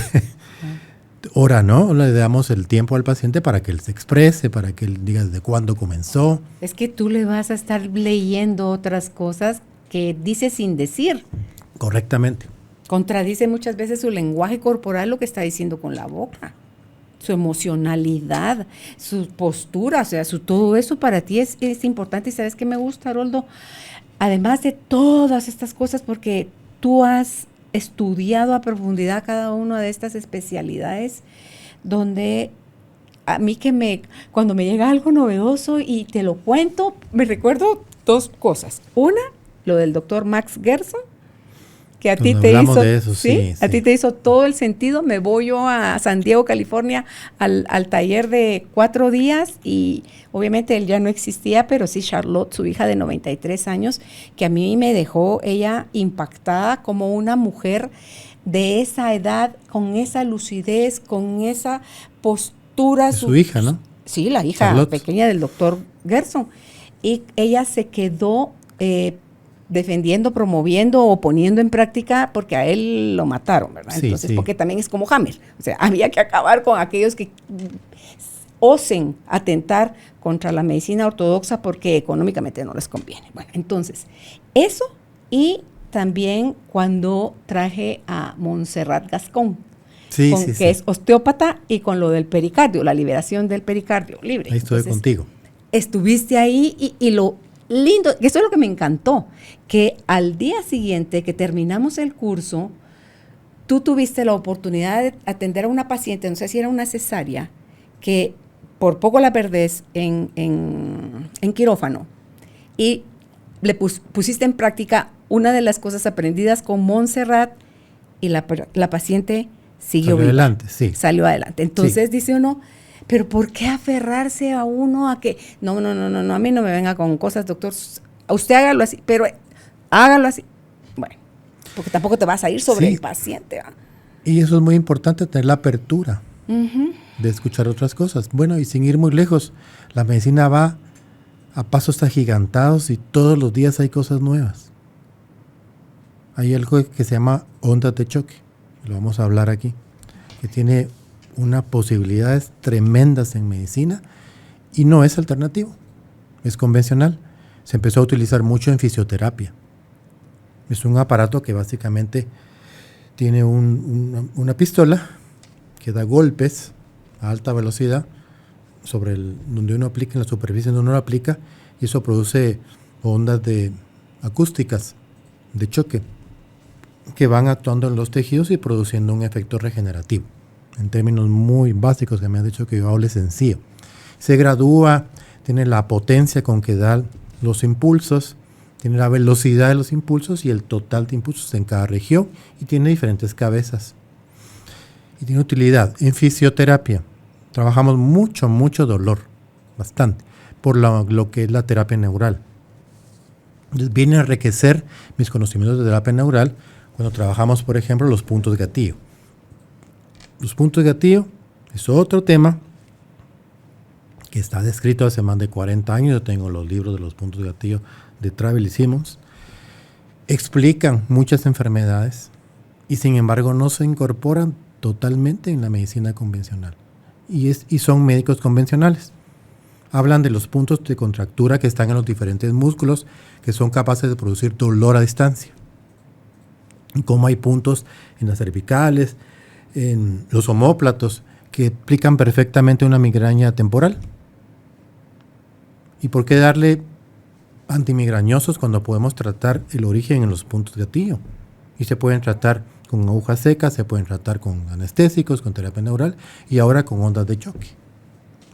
Speaker 1: ahora no, le damos el tiempo al paciente para que él se exprese, para que él diga desde cuándo comenzó.
Speaker 3: Es que tú le vas a estar leyendo otras cosas que dice sin decir.
Speaker 1: Correctamente.
Speaker 3: Contradice muchas veces su lenguaje corporal, lo que está diciendo con la boca, su emocionalidad, su postura, o sea, todo eso para ti es importante. Y ¿sabes qué me gusta, Haroldo? Además de todas estas cosas, porque tú has estudiado a profundidad cada una de estas especialidades, donde a mí cuando me llega algo novedoso y te lo cuento, me recuerdo dos cosas. Una, lo del doctor Max Gerson, que a ti te hizo,
Speaker 1: de eso, sí,
Speaker 3: a ti te hizo todo el sentido. Me voy yo a San Diego, California, al taller de 4 días, y obviamente él ya no existía, pero sí Charlotte, su hija de 93 años, que a mí me dejó ella impactada como una mujer de esa edad, con esa lucidez, con esa postura.
Speaker 1: Su hija, ¿no?
Speaker 3: Sí, la hija
Speaker 1: Charlotte,
Speaker 3: pequeña del doctor Gerson. Y ella se quedó defendiendo, promoviendo o poniendo en práctica, porque a él lo mataron, ¿verdad?
Speaker 1: Sí,
Speaker 3: Entonces,
Speaker 1: sí.
Speaker 3: porque también es como Hammer. O sea, había que acabar con aquellos que osen atentar contra la medicina ortodoxa porque económicamente no les conviene. Bueno, entonces, eso, y también cuando traje a Montserrat Gascón, que es osteópata, y con lo del pericardio, la liberación del pericardio libre.
Speaker 1: Ahí estuve contigo.
Speaker 3: Estuviste ahí y lo lindo, eso es lo que me encantó, que al día siguiente que terminamos el curso, tú tuviste la oportunidad de atender a una paciente, no sé si era una cesárea, que por poco la perdés en quirófano, y le pusiste en práctica una de las cosas aprendidas con Montserrat, y la paciente siguió viva.
Speaker 1: Adelante, sí.
Speaker 3: Salió adelante. Entonces
Speaker 1: sí.
Speaker 3: Dice uno, pero ¿por qué aferrarse a uno a que, no, a mí no me venga con cosas, doctor, usted hágalo así, pero hágalo así? Bueno, porque tampoco te vas a ir sobre el paciente, ¿va?
Speaker 1: Y eso es muy importante, tener la apertura de escuchar otras cosas. Bueno, y sin ir muy lejos, la medicina va a pasos agigantados y todos los días hay cosas nuevas. Hay algo que se llama ondas de choque, lo vamos a hablar aquí, que tiene unas posibilidades tremendas en medicina y no es alternativo, es convencional. Se empezó a utilizar mucho en fisioterapia. Es un aparato que básicamente tiene una pistola que da golpes a alta velocidad donde uno aplica, en la superficie donde uno lo aplica, y eso produce ondas acústicas de choque que van actuando en los tejidos y produciendo un efecto regenerativo. En términos muy básicos, que me han dicho que yo hable sencillo. Se gradúa, tiene la potencia con que da los impulsos, tiene la velocidad de los impulsos y el total de impulsos en cada región, y tiene diferentes cabezas. Y tiene utilidad. En fisioterapia trabajamos mucho dolor, bastante, por lo que es la terapia neural. Entonces, viene a enriquecer mis conocimientos de terapia neural cuando trabajamos, por ejemplo, los puntos de gatillo. Los puntos de gatillo es otro tema que está descrito hace más de 40 años. Yo tengo los libros de los puntos de gatillo de Travel y Simmons. Explican muchas enfermedades y sin embargo no se incorporan totalmente en la medicina convencional. Y son médicos convencionales. Hablan de los puntos de contractura que están en los diferentes músculos que son capaces de producir dolor a distancia. Y cómo hay puntos en las cervicales, en los omóplatos, que explican perfectamente una migraña temporal. ¿Y por qué darle antimigrañosos cuando podemos tratar el origen en los puntos de gatillo? Y se pueden tratar con agujas secas, se pueden tratar con anestésicos, con terapia neural y ahora con ondas de choque,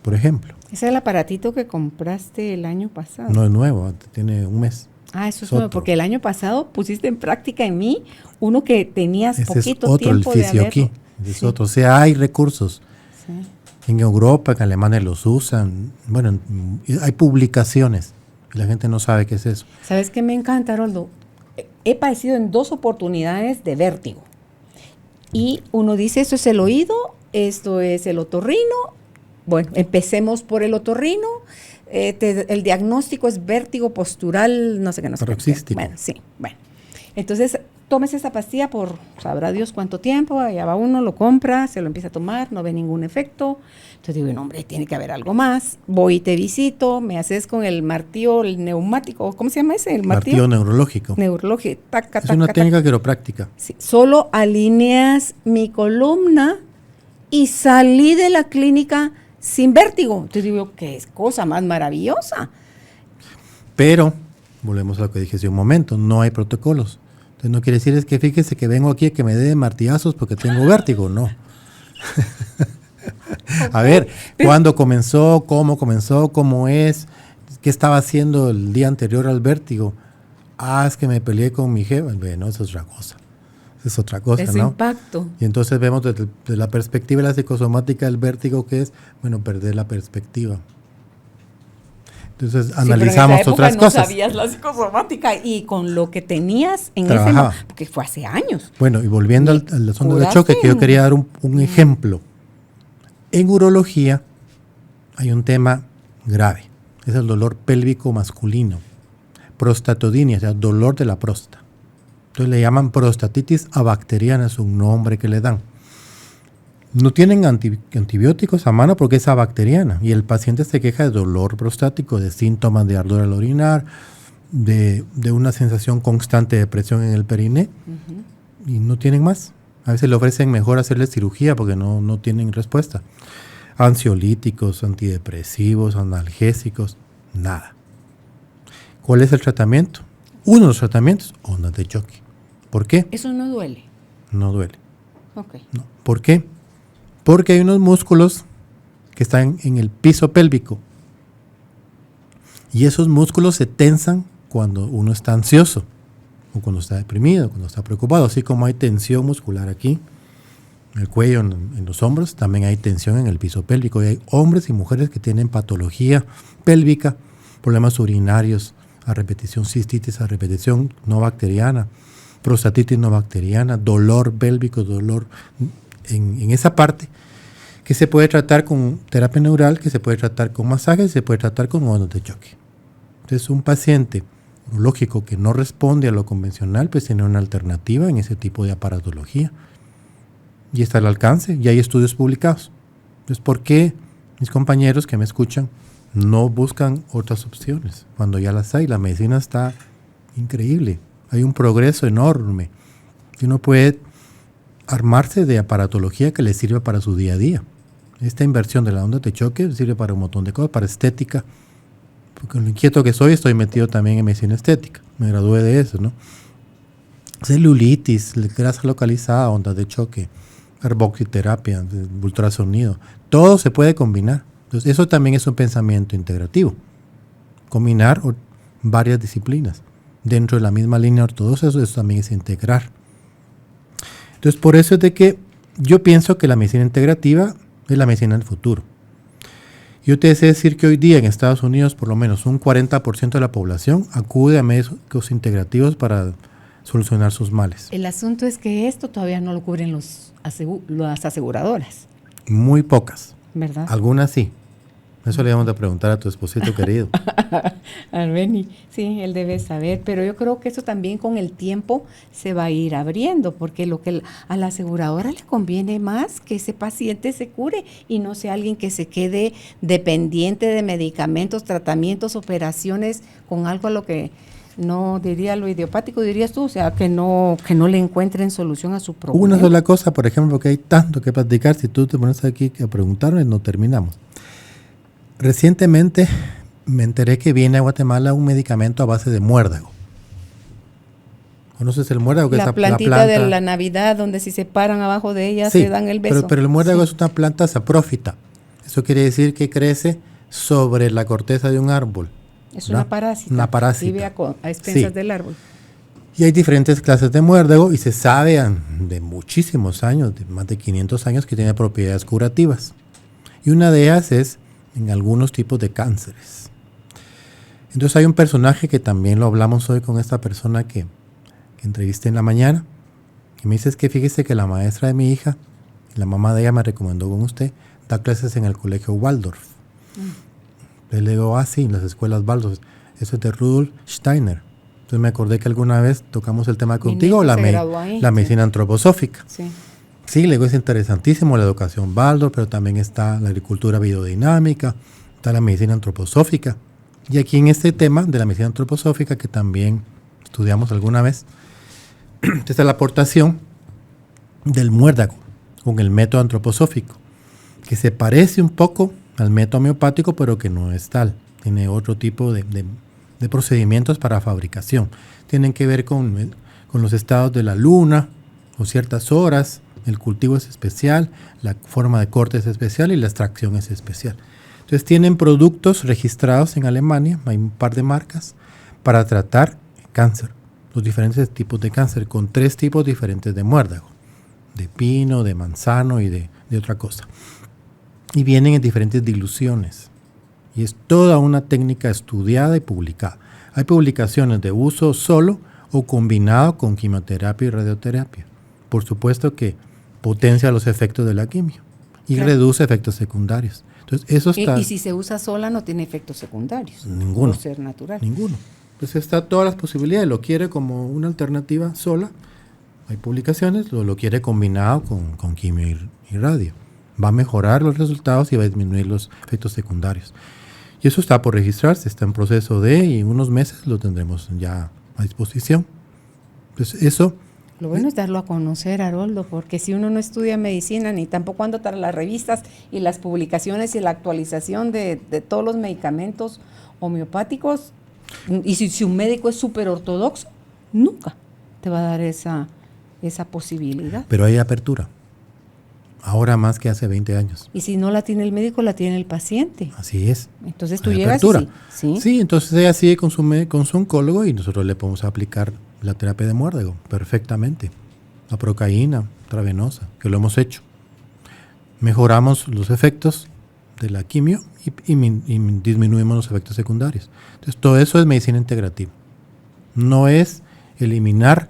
Speaker 1: por ejemplo.
Speaker 3: ¿Ese es el aparatito que compraste el año pasado?
Speaker 1: No es nuevo, tiene un mes.
Speaker 3: Ah, eso es nuevo, porque el año pasado pusiste en práctica en mí uno que tenías
Speaker 1: ese
Speaker 3: poquito
Speaker 1: es otro,
Speaker 3: tiempo
Speaker 1: el
Speaker 3: de haberlo.
Speaker 1: Fisioki, es otro. O sea, hay recursos. Sí. En Europa, en Alemania los usan. Bueno, hay publicaciones y la gente no sabe qué es eso.
Speaker 3: ¿Sabes qué me encanta, Haroldo? He padecido en 2 oportunidades de vértigo. Y uno dice, esto es el oído, esto es el otorrino. Bueno, empecemos por el otorrino. El diagnóstico es vértigo postural, no sé qué.
Speaker 1: Paroxístico.
Speaker 3: Bueno, sí, bueno. Entonces, tómese esa pastilla por sabrá Dios cuánto tiempo, allá va uno, lo compra, se lo empieza a tomar, no ve ningún efecto. Entonces digo, no, hombre, tiene que haber algo más. Voy y te visito, me haces con el martillo, el neumático, ¿cómo se llama ese? El martillo
Speaker 1: neurológico.
Speaker 3: Neurológico, taca,
Speaker 1: es una técnica quiropráctica.
Speaker 3: Sí, solo alineas mi columna y salí de la clínica sin vértigo. Entonces digo, qué es cosa más maravillosa.
Speaker 1: Pero, volvemos a lo que dije hace un momento, no hay protocolos. Entonces no quiere decir es que fíjese que vengo aquí a que me dé martillazos porque tengo vértigo, no. A ver, ¿cuándo comenzó? ¿Cómo es? ¿Qué estaba haciendo el día anterior al vértigo? Es que me peleé con mi jefa. Bueno, eso es otra cosa. Es otra cosa,
Speaker 3: es
Speaker 1: ¿no?
Speaker 3: Impacto.
Speaker 1: Y entonces vemos desde la perspectiva de la psicosomática del vértigo, que es, bueno, perder la perspectiva. Entonces analizamos otras cosas.
Speaker 3: No sabías la psicosomática y con lo que tenías en ese momento, porque fue hace años.
Speaker 1: Bueno, y volviendo al asunto de choque, que yo quería dar un ejemplo. En urología hay un tema grave, es el dolor pélvico masculino, prostatodinia, o sea, dolor de la próstata. Entonces le llaman prostatitis abacteriana, es un nombre que le dan. No tienen antibióticos a mano porque es abacteriana y el paciente se queja de dolor prostático, de síntomas de ardor al orinar, de una sensación constante de presión en el periné y no tienen más. A veces le ofrecen mejor hacerle cirugía porque no tienen respuesta. Ansiolíticos, antidepresivos, analgésicos, nada. ¿Cuál es el tratamiento? Uno de los tratamientos, ondas de choque. ¿Por qué?
Speaker 3: Eso no duele.
Speaker 1: No duele.
Speaker 3: Okay.
Speaker 1: No. ¿Por qué? Porque hay unos músculos que están en el piso pélvico y esos músculos se tensan cuando uno está ansioso o cuando está deprimido, cuando está preocupado, así como hay tensión muscular aquí, en el cuello, en los hombros, también hay tensión en el piso pélvico. Y hay hombres y mujeres que tienen patología pélvica, problemas urinarios a repetición, cistitis a repetición no bacteriana, prostatitis no bacteriana, dolor pélvico, dolor en esa parte, que se puede tratar con terapia neural, que se puede tratar con masajes, se puede tratar con ondas de choque. Entonces, un paciente urológico que no responde a lo convencional, pues tiene una alternativa en ese tipo de aparatología. Y está al alcance, y hay estudios publicados. Entonces, ¿por qué mis compañeros que me escuchan no buscan otras opciones? Cuando ya las hay, la medicina está increíble. Hay un progreso enorme. Y uno puede armarse de aparatología que le sirva para su día a día. Esta inversión de la onda de choque sirve para un montón de cosas, para estética. Porque lo inquieto que soy, estoy metido también en medicina estética. Me gradué de eso, ¿no? Celulitis, grasa localizada, ondas de choque, carboxiterapia, ultrasonido. Todo se puede combinar. Entonces, eso también es un pensamiento integrativo. Combinar varias disciplinas. Dentro de la misma línea ortodoxa, eso también es integrar. Entonces, por eso es de que yo pienso que la medicina integrativa es la medicina del futuro. Yo te deseo decir que hoy día en Estados Unidos por lo menos un 40% de la población acude a médicos integrativos para solucionar sus males.
Speaker 3: El asunto es que esto todavía no lo cubren las aseguradoras.
Speaker 1: Muy pocas.
Speaker 3: ¿Verdad?
Speaker 1: Algunas sí. Eso le vamos a preguntar a tu esposito querido.
Speaker 3: Albeni, sí, él debe saber, pero yo creo que eso también con el tiempo se va a ir abriendo, porque lo que a la aseguradora le conviene más que ese paciente se cure y no sea alguien que se quede dependiente de medicamentos, tratamientos, operaciones, con algo a lo que no diría lo idiopático, dirías tú, o sea, que no le encuentren solución a su problema.
Speaker 1: Una sola cosa, por ejemplo, porque hay tanto que platicar, si tú te pones aquí a preguntarme, no terminamos. Recientemente me enteré que viene a Guatemala un medicamento a base de muérdago. ¿Conoces el muérdago?
Speaker 3: La plantita de la Navidad, donde si se paran abajo de ella
Speaker 1: sí,
Speaker 3: se dan el beso.
Speaker 1: Pero el muérdago
Speaker 3: sí.
Speaker 1: Es una planta saprófita. Eso quiere decir que crece sobre la corteza de un árbol.
Speaker 3: Es una parásita.
Speaker 1: Una parásita.
Speaker 3: Vive a expensas del árbol.
Speaker 1: Y hay diferentes clases de muérdago y se sabe de muchísimos años, de más de 500 años, que tiene propiedades curativas. Y una de ellas es en algunos tipos de cánceres. Entonces hay un personaje que también lo hablamos hoy con esta persona que entrevisté en la mañana, que me dice, es que fíjese que la maestra de mi hija, la mamá de ella me recomendó con usted, da clases en el colegio Waldorf. Le digo, sí, en las escuelas Waldorf. Eso es de Rudolf Steiner. Entonces me acordé que alguna vez tocamos el tema contigo, la medicina antroposófica. Sí, le digo, es interesantísimo la educación Waldorf, pero también está la agricultura biodinámica, está la medicina antroposófica. Y aquí en este tema de la medicina antroposófica, que también estudiamos alguna vez, está la aportación del muérdago con el método antroposófico, que se parece un poco al método homeopático, pero que no es tal. Tiene otro tipo de procedimientos para fabricación. Tienen que ver con los estados de la luna o ciertas horas. El cultivo es especial, la forma de corte es especial y la extracción es especial. Entonces tienen productos registrados en Alemania, hay un par de marcas, para tratar cáncer, los diferentes tipos de cáncer, con 3 tipos diferentes de muérdago, de pino, de manzano y de otra cosa. Y vienen en diferentes diluciones. Y es toda una técnica estudiada y publicada. Hay publicaciones de uso solo o combinado con quimioterapia y radioterapia. Por supuesto que potencia los efectos de la quimio y reduce efectos secundarios. Entonces, eso está.
Speaker 3: Y si se usa sola no tiene efectos secundarios.
Speaker 1: Ninguno.
Speaker 3: Por ser natural.
Speaker 1: Ninguno. Entonces está todas las posibilidades. Lo quiere como una alternativa sola. Hay publicaciones. Lo quiere combinado con quimio y radio. Va a mejorar los resultados y va a disminuir los efectos secundarios. Y eso está por registrarse. Está en proceso y en unos meses lo tendremos ya a disposición. Entonces eso.
Speaker 3: Lo bueno es darlo a conocer, Haroldo, porque si uno no estudia medicina ni tampoco anda tras las revistas y las publicaciones y la actualización de todos los medicamentos homeopáticos, y si un médico es súper ortodoxo, nunca te va a dar esa posibilidad.
Speaker 1: Pero hay apertura, ahora más que hace 20 años.
Speaker 3: Y si no la tiene el médico, la tiene el paciente.
Speaker 1: Así es.
Speaker 3: Entonces tú llegas y
Speaker 1: sí, entonces ella sigue con su oncólogo y nosotros le podemos aplicar la terapia de muérdago perfectamente. La procaína intravenosa, que lo hemos hecho. Mejoramos los efectos de la quimio y disminuimos los efectos secundarios. Entonces todo eso es medicina integrativa. No es eliminar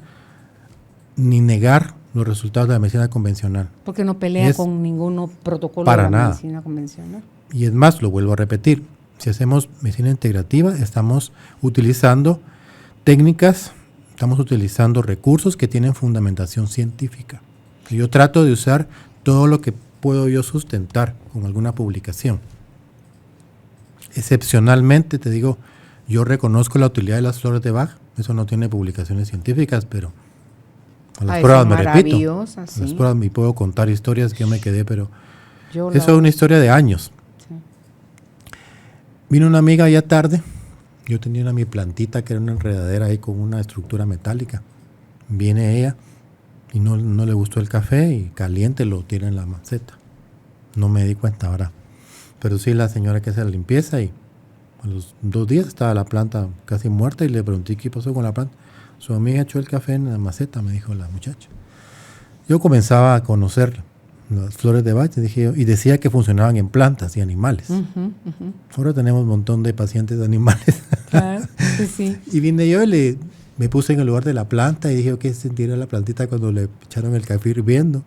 Speaker 1: ni negar los resultados de la medicina convencional.
Speaker 3: Porque no pelea con ningún protocolo
Speaker 1: para
Speaker 3: de la
Speaker 1: nada.
Speaker 3: medicina convencional.
Speaker 1: Y es más, lo vuelvo a repetir, si hacemos medicina integrativa, estamos utilizando técnicas, estamos utilizando recursos que tienen fundamentación científica. Yo trato de usar todo lo que puedo yo sustentar con alguna publicación. Excepcionalmente, te digo, yo reconozco la utilidad de las flores de Bach, eso no tiene publicaciones científicas, pero a las pruebas me repito.
Speaker 3: Sí.
Speaker 1: Las pruebas me puedo contar historias que yo me quedé, pero Eso es una historia de años. Sí. Vino una amiga ya tarde. Yo tenía mi plantita que era una enredadera ahí con una estructura metálica. Viene ella y no le gustó el café y caliente lo tira en la maceta. No me di cuenta ahora. Pero sí, la señora que hace la limpieza, y a los 2 días estaba la planta casi muerta y le pregunté qué pasó con la planta. Su amiga echó el café en la maceta, me dijo la muchacha. Yo comenzaba a conocer las flores de Bach y decía que funcionaban en plantas y animales. Ahora tenemos un montón de pacientes animales.
Speaker 3: Claro, sí.
Speaker 1: Y vine yo y me puse en el lugar de la planta y dije, ¿qué sentiría la plantita cuando le echaron el café hirviendo?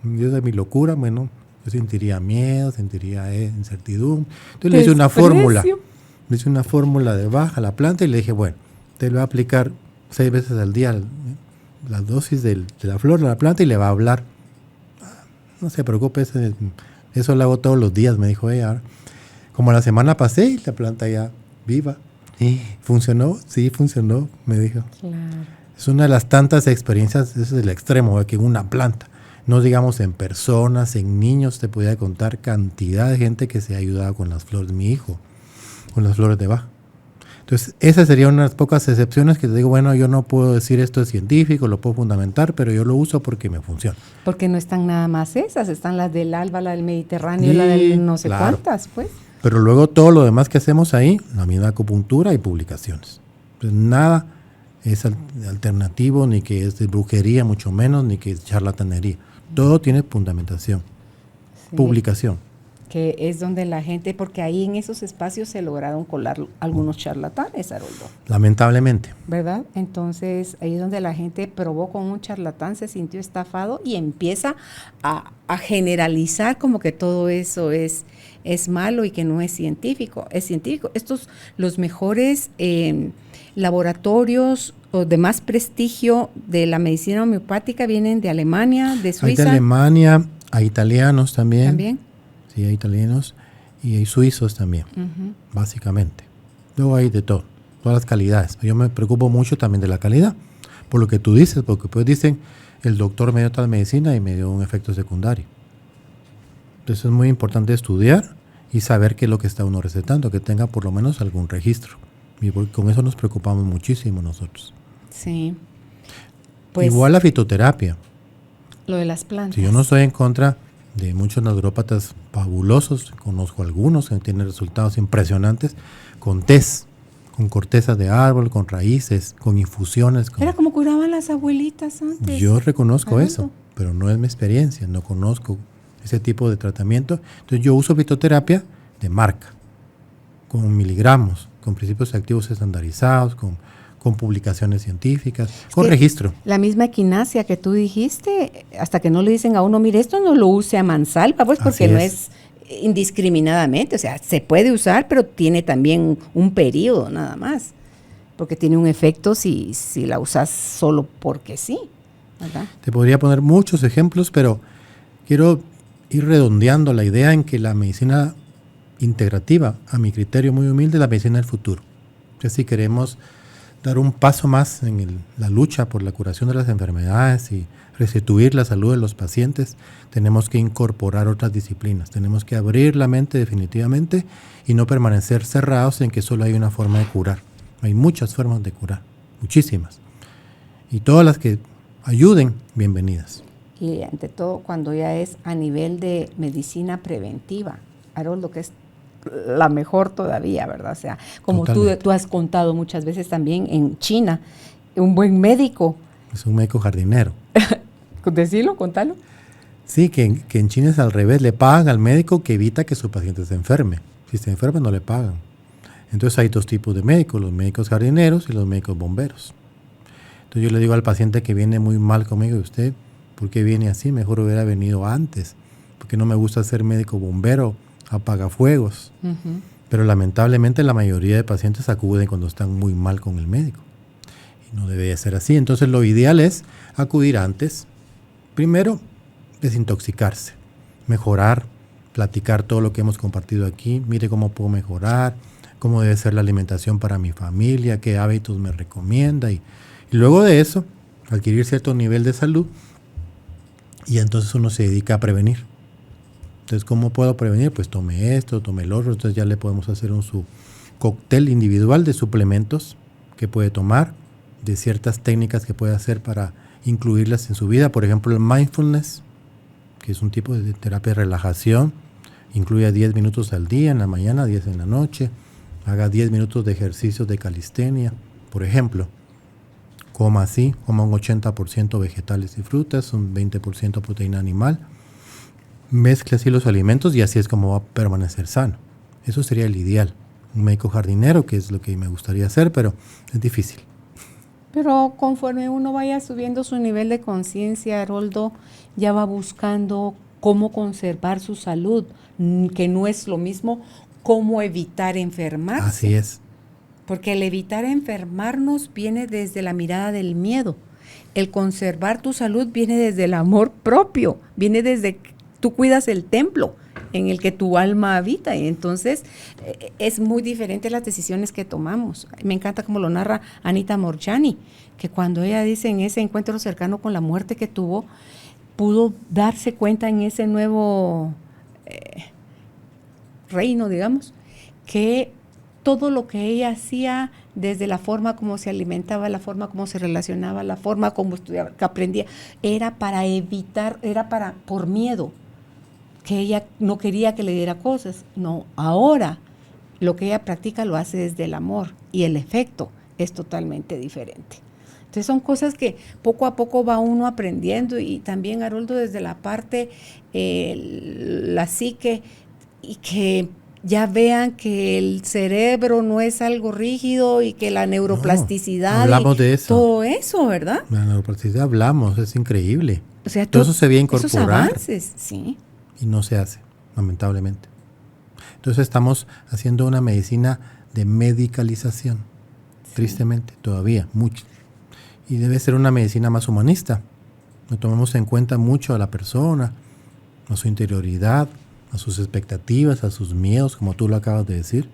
Speaker 1: Yo de mi locura, bueno, yo sentiría miedo, sentiría incertidumbre. Entonces le hice una fórmula. Le hice una fórmula de Bach a la planta y le dije, bueno, te lo voy a aplicar 6 veces al día la dosis de la flor de la planta y le va a hablar. No se preocupe, eso lo hago todos los días, me dijo ella. Como la semana pasé y la planta ya viva. ¿Funcionó? Sí, funcionó, me dijo.
Speaker 3: Claro.
Speaker 1: Es una de las tantas experiencias, ese es el extremo, que en una planta, no digamos en personas, en niños, te podía contar cantidad de gente que se ha ayudado con las flores de mi hijo, con las flores de Bach. Entonces, esa sería una de las pocas excepciones que te digo, bueno, yo no puedo decir esto es científico, lo puedo fundamentar, pero yo lo uso porque me funciona.
Speaker 3: Porque no están nada más esas, están las del Alba, la del Mediterráneo, la del no sé cuántas, pues.
Speaker 1: Pero luego todo lo demás que hacemos ahí, la misma acupuntura y publicaciones. Entonces, nada es alternativo, ni que es de brujería, mucho menos, ni que es charlatanería. Todo tiene fundamentación, publicación.
Speaker 3: Que es donde la gente, porque ahí en esos espacios se lograron colar algunos charlatanes, Haroldo.
Speaker 1: Lamentablemente.
Speaker 3: ¿Verdad? Entonces, ahí es donde la gente probó con un charlatán, se sintió estafado y empieza a generalizar como que todo eso es malo y que no es científico. Es científico. Los mejores laboratorios o de más prestigio de la medicina homeopática vienen de Alemania, de Suiza.
Speaker 1: Hay de Alemania, hay italianos también. Sí, hay italianos y hay suizos también, básicamente. Luego hay de todo, todas las calidades. Yo me preocupo mucho también de la calidad, por lo que tú dices, porque pues dicen, el doctor me dio tal medicina y me dio un efecto secundario. Entonces es muy importante estudiar y saber qué es lo que está uno recetando, que tenga por lo menos algún registro. Y con eso nos preocupamos muchísimo nosotros.
Speaker 3: Sí.
Speaker 1: Pues, igual la fitoterapia.
Speaker 3: Lo de las plantas.
Speaker 1: Si yo no estoy en contra de muchos naturópatas fabulosos, conozco algunos que tienen resultados impresionantes con tés, con corteza de árbol, con raíces, con infusiones.
Speaker 3: Era como curaban las abuelitas antes.
Speaker 1: Yo reconozco eso, pero no es mi experiencia, no conozco ese tipo de tratamiento. Entonces yo uso fitoterapia de marca, con miligramos, con principios activos estandarizados, con publicaciones científicas, con registro.
Speaker 3: La misma equinacia que tú dijiste, hasta que no le dicen a uno, mire, esto no lo use a mansalva, pues porque no es indiscriminadamente, o sea, se puede usar, pero tiene también un periodo nada más, porque tiene un efecto si la usas solo porque sí, ¿verdad?
Speaker 1: Te podría poner muchos ejemplos, pero quiero ir redondeando la idea en que la medicina integrativa, a mi criterio muy humilde, es la medicina del futuro. Que si queremos dar un paso más en la lucha por la curación de las enfermedades y restituir la salud de los pacientes, tenemos que incorporar otras disciplinas, tenemos que abrir la mente definitivamente y no permanecer cerrados en que solo hay una forma de curar. Hay muchas formas de curar, muchísimas. Y todas las que ayuden, bienvenidas.
Speaker 3: Y ante todo, cuando ya es a nivel de medicina preventiva, Haroldo, que es la mejor todavía, ¿verdad? O sea, como tú has contado muchas veces también en China, un buen médico.
Speaker 1: Es un médico jardinero.
Speaker 3: Decilo, contalo.
Speaker 1: Sí, que en China es al revés, le pagan al médico que evita que su paciente se enferme. Si se enferma no le pagan. Entonces hay 2 tipos de médicos, los médicos jardineros y los médicos bomberos. Entonces yo le digo al paciente que viene muy mal conmigo, ¿usted por qué viene así? Mejor hubiera venido antes, porque no me gusta ser médico bombero, apagafuegos. Pero lamentablemente la mayoría de pacientes acuden cuando están muy mal con el médico. Y no debe ser así. Entonces lo ideal es acudir antes. Primero, desintoxicarse, mejorar, platicar todo lo que hemos compartido aquí. Mire cómo puedo mejorar, cómo debe ser la alimentación para mi familia, qué hábitos me recomienda. Y luego de eso, adquirir cierto nivel de salud y entonces uno se dedica a prevenir. Entonces, ¿cómo puedo prevenir? Pues tome esto, tome el otro. Entonces ya le podemos hacer su cóctel individual de suplementos que puede tomar, de ciertas técnicas que puede hacer para incluirlas en su vida. Por ejemplo, el mindfulness, que es un tipo de terapia de relajación. Incluya 10 minutos al día, en la mañana, 10 en la noche. Haga 10 minutos de ejercicios de calistenia, por ejemplo. Coma un 80% vegetales y frutas, un 20% proteína animal. Mezcle así los alimentos y así es como va a permanecer sano. Eso sería el ideal. Un médico jardinero, que es lo que me gustaría hacer, pero es difícil.
Speaker 3: Pero conforme uno vaya subiendo su nivel de conciencia, Haroldo, ya va buscando cómo conservar su salud, que no es lo mismo cómo evitar enfermarse.
Speaker 1: Así es.
Speaker 3: Porque el evitar enfermarnos viene desde la mirada del miedo. El conservar tu salud viene desde el amor propio, viene desde que tú cuidas el templo en el que tu alma habita, y entonces es muy diferente las decisiones que tomamos. Me encanta como lo narra Anita Moorjani, que cuando ella dice en ese encuentro cercano con la muerte que tuvo, pudo darse cuenta en ese nuevo reino, digamos, que todo lo que ella hacía, desde la forma como se alimentaba, la forma como se relacionaba, la forma como estudiaba, que aprendía, era para evitar, por miedo, que ella no quería que le diera cosas. No, ahora lo que ella practica lo hace desde el amor y el efecto es totalmente diferente. Entonces son cosas que poco a poco va uno aprendiendo, y también, Haroldo, desde la parte, la psique, y que ya vean que el cerebro no es algo rígido y que la neuroplasticidad,
Speaker 1: hablamos de eso.
Speaker 3: Todo eso, ¿verdad?
Speaker 1: La neuroplasticidad hablamos, es increíble.
Speaker 3: O sea,
Speaker 1: todo eso se debe incorporar.
Speaker 3: Esos avances, sí.
Speaker 1: Y no se hace, lamentablemente. Entonces estamos haciendo una medicina de medicalización, sí. Tristemente, todavía, mucho. Y debe ser una medicina más humanista. No tomemos en cuenta mucho a la persona, a su interioridad, a sus expectativas, a sus miedos, como tú lo acabas de decir,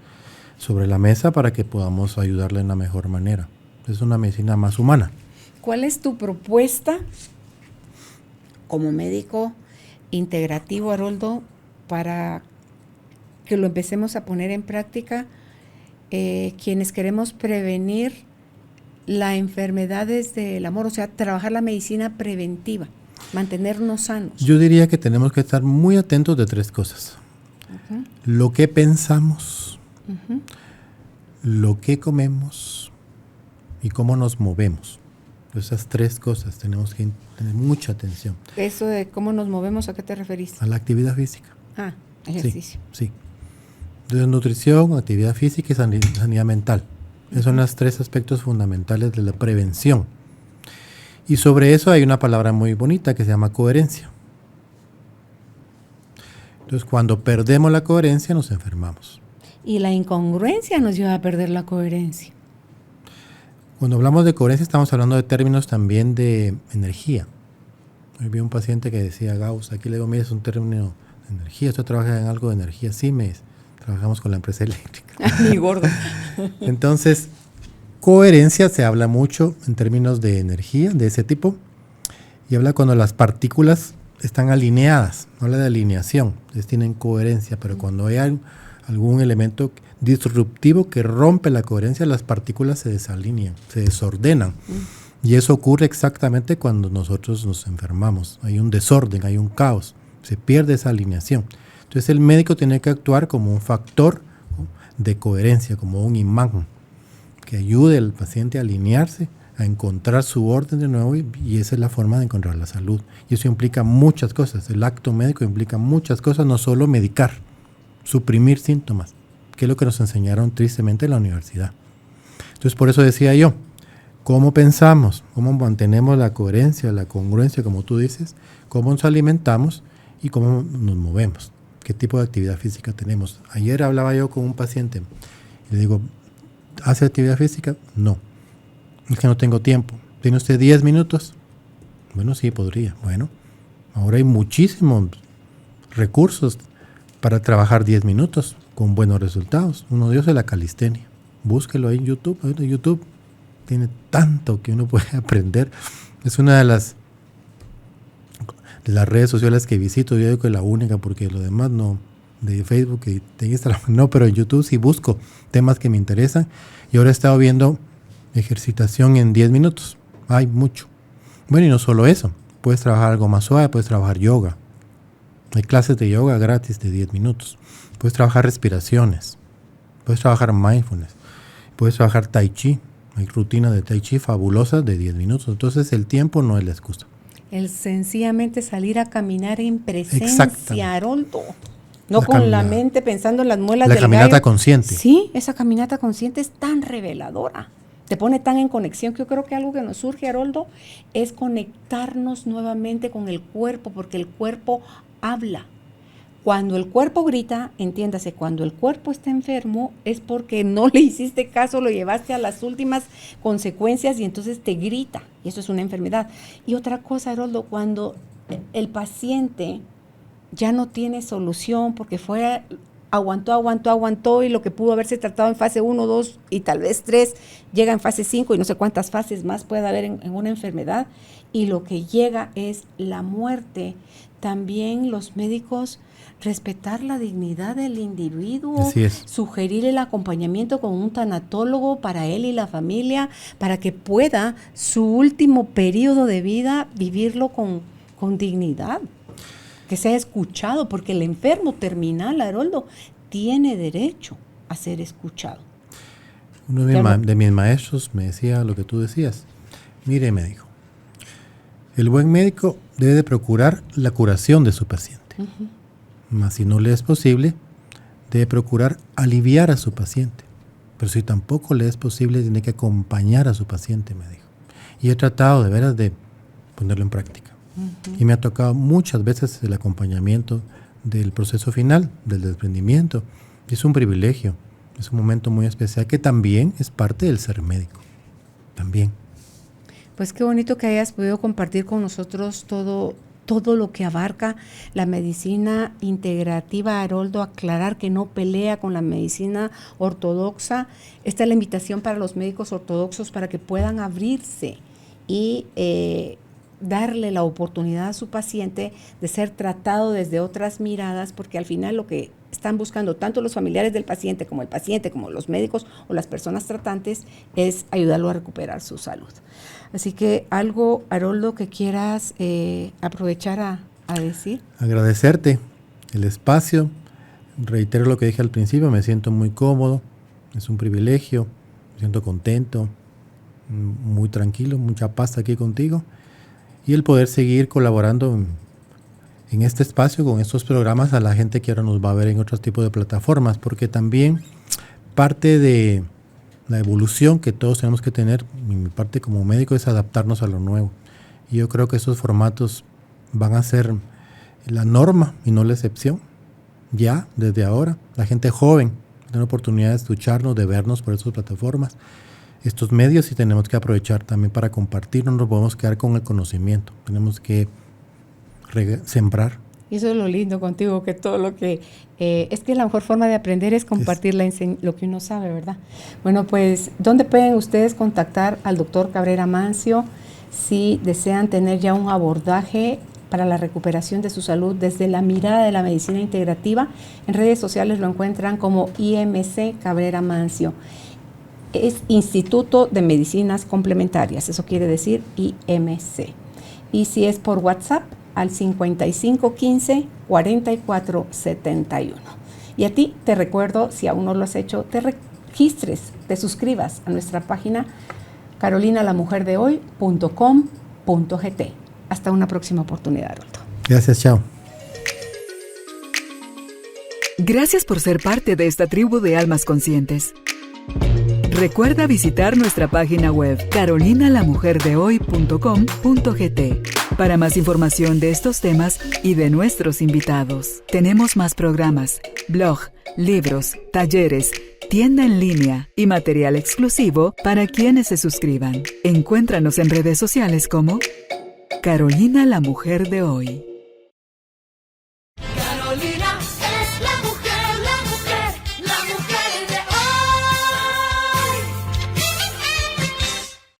Speaker 1: sobre la mesa para que podamos ayudarle en la mejor manera. Es una medicina más humana.
Speaker 3: ¿Cuál es tu propuesta como médico integrativo, Haroldo, para que lo empecemos a poner en práctica, quienes queremos prevenir las enfermedades del amor, o sea, trabajar la medicina preventiva, mantenernos sanos?
Speaker 1: Yo diría que tenemos que estar muy atentos de 3 cosas. Uh-huh. Lo que pensamos, uh-huh. Lo que comemos y cómo nos movemos. Esas 3 cosas tenemos que tener mucha atención.
Speaker 3: ¿Eso de cómo nos movemos, a qué te referís?
Speaker 1: A la actividad física.
Speaker 3: Ah, ejercicio.
Speaker 1: Sí. Entonces, nutrición, actividad física y sanidad mental. Esos son los 3 aspectos fundamentales de la prevención. Y sobre eso hay una palabra muy bonita que se llama coherencia. Entonces, cuando perdemos la coherencia, nos enfermamos.
Speaker 3: Y la incongruencia nos lleva a perder la coherencia.
Speaker 1: Cuando hablamos de coherencia, estamos hablando de términos también de energía. Hoy vi un paciente que decía, Gauss, aquí le digo, mira, es un término de energía. ¿Usted trabaja en algo de energía? Sí, trabajamos con la empresa eléctrica.
Speaker 3: Ni gordo.
Speaker 1: Entonces, coherencia se habla mucho en términos de energía, de ese tipo, y habla cuando las partículas están alineadas, no habla de alineación, entonces tienen coherencia, pero cuando hay algún elemento disruptivo que rompe la coherencia, las partículas se desalinean, se desordenan. Y eso ocurre exactamente cuando nosotros nos enfermamos. Hay un desorden, hay un caos, se pierde esa alineación. Entonces el médico tiene que actuar como un factor de coherencia, como un imán, que ayude al paciente a alinearse, a encontrar su orden de nuevo, y esa es la forma de encontrar la salud. Y eso implica muchas cosas. El acto médico implica muchas cosas, no solo medicar, suprimir síntomas, que es lo que nos enseñaron tristemente en la universidad. Entonces, por eso decía yo, ¿cómo pensamos? ¿Cómo mantenemos la coherencia, la congruencia, como tú dices? ¿Cómo nos alimentamos y cómo nos movemos? ¿Qué tipo de actividad física tenemos? Ayer hablaba yo con un paciente y le digo, ¿hace actividad física? No, es que no tengo tiempo. ¿Tiene usted 10 minutos? Bueno, sí, podría. Bueno, ahora hay muchísimos recursos para trabajar 10 minutos con buenos resultados. Uno de ellos es la calistenia. Búsquelo ahí en YouTube. YouTube tiene tanto que uno puede aprender. Es una de las De las redes sociales que visito, yo digo que la única, porque lo demás no, de Facebook y de Instagram no, pero en YouTube sí busco temas que me interesan. Y ahora he estado viendo ejercitación en 10 minutos. Hay mucho. Bueno, y no solo eso. Puedes trabajar algo más suave, puedes trabajar yoga. Hay clases de yoga gratis de 10 minutos. Puedes trabajar respiraciones. Puedes trabajar mindfulness. Puedes trabajar tai chi. Hay rutinas de tai chi fabulosas de 10 minutos. Entonces el tiempo no es la excusa.
Speaker 3: El sencillamente salir a caminar en presencia, Haroldo. No con la mente pensando en las muelas del gallo.
Speaker 1: La caminata consciente.
Speaker 3: Sí, esa caminata consciente es tan reveladora. Te pone tan en conexión que yo creo que algo que nos surge, Haroldo, es conectarnos nuevamente con el cuerpo, porque el cuerpo habla. Cuando el cuerpo grita, entiéndase, cuando el cuerpo está enfermo es porque no le hiciste caso, lo llevaste a las últimas consecuencias y entonces te grita. Y eso es una enfermedad. Y otra cosa, Haroldo, cuando el paciente ya no tiene solución porque aguantó y lo que pudo haberse tratado en fase 1, 2 y tal vez 3, llega en fase 5 y no sé cuántas fases más puede haber en una enfermedad. Y lo que llega es la muerte. También los médicos respetar la dignidad del individuo, sugerir el acompañamiento con un tanatólogo para él y la familia, para que pueda su último periodo de vida vivirlo con dignidad, que sea escuchado, porque el enfermo terminal, Haroldo, tiene derecho a ser escuchado.
Speaker 1: Uno de mis maestros me decía lo que tú decías. Mire, me dijo, el buen médico debe de procurar la curación de su paciente. Uh-huh. Mas si no le es posible, debe procurar aliviar a su paciente. Pero si tampoco le es posible, tiene que acompañar a su paciente, me dijo. Y he tratado de veras de ponerlo en práctica. Uh-huh. Y me ha tocado muchas veces el acompañamiento del proceso final, del desprendimiento. Y es un privilegio, es un momento muy especial que también es parte del ser médico. También.
Speaker 3: Pues qué bonito que hayas podido compartir con nosotros todo lo que abarca la medicina integrativa, Haroldo, aclarar que no pelea con la medicina ortodoxa. Esta es la invitación para los médicos ortodoxos para que puedan abrirse y darle la oportunidad a su paciente de ser tratado desde otras miradas, porque al final lo que están buscando tanto los familiares del paciente, como los médicos o las personas tratantes, es ayudarlo a recuperar su salud. Así que algo, Haroldo, que quieras aprovechar a decir.
Speaker 1: Agradecerte el espacio. Reitero lo que dije al principio, me siento muy cómodo, es un privilegio, me siento contento, muy tranquilo, mucha paz aquí contigo. Y el poder seguir colaborando en este espacio con estos programas a la gente que ahora nos va a ver en otros tipos de plataformas, porque también parte de la evolución que todos tenemos que tener, mi parte como médico, es adaptarnos a lo nuevo. Y yo creo que esos formatos van a ser la norma y no la excepción. Ya, desde ahora, la gente joven tiene oportunidad de escucharnos, de vernos por esas plataformas, estos medios, y tenemos que aprovechar también para compartir. No nos podemos quedar con el conocimiento, tenemos que sembrar.
Speaker 3: Y eso es lo lindo contigo, que todo lo que es que la mejor forma de aprender es compartir lo que uno sabe, ¿verdad? Bueno, pues, ¿dónde pueden ustedes contactar al doctor Cabrera Mancio si desean tener ya un abordaje para la recuperación de su salud desde la mirada de la medicina integrativa? En redes sociales lo encuentran como IMC Cabrera Mancio. Es Instituto de Medicinas Complementarias, eso quiere decir IMC. Y si es por WhatsApp, al 5515-4471. Y a ti te recuerdo, si aún no lo has hecho, te registres, te suscribas a nuestra página carolinalamujerdehoy.com.gt. Hasta una próxima oportunidad, Haroldo.
Speaker 1: Gracias, chao.
Speaker 2: Gracias por ser parte de esta tribu de almas conscientes. Recuerda visitar nuestra página web carolinalamujerdehoy.com.gt para más información de estos temas y de nuestros invitados. Tenemos más programas, blog, libros, talleres, tienda en línea y material exclusivo para quienes se suscriban. Encuéntranos en redes sociales como Carolina la Mujer de Hoy.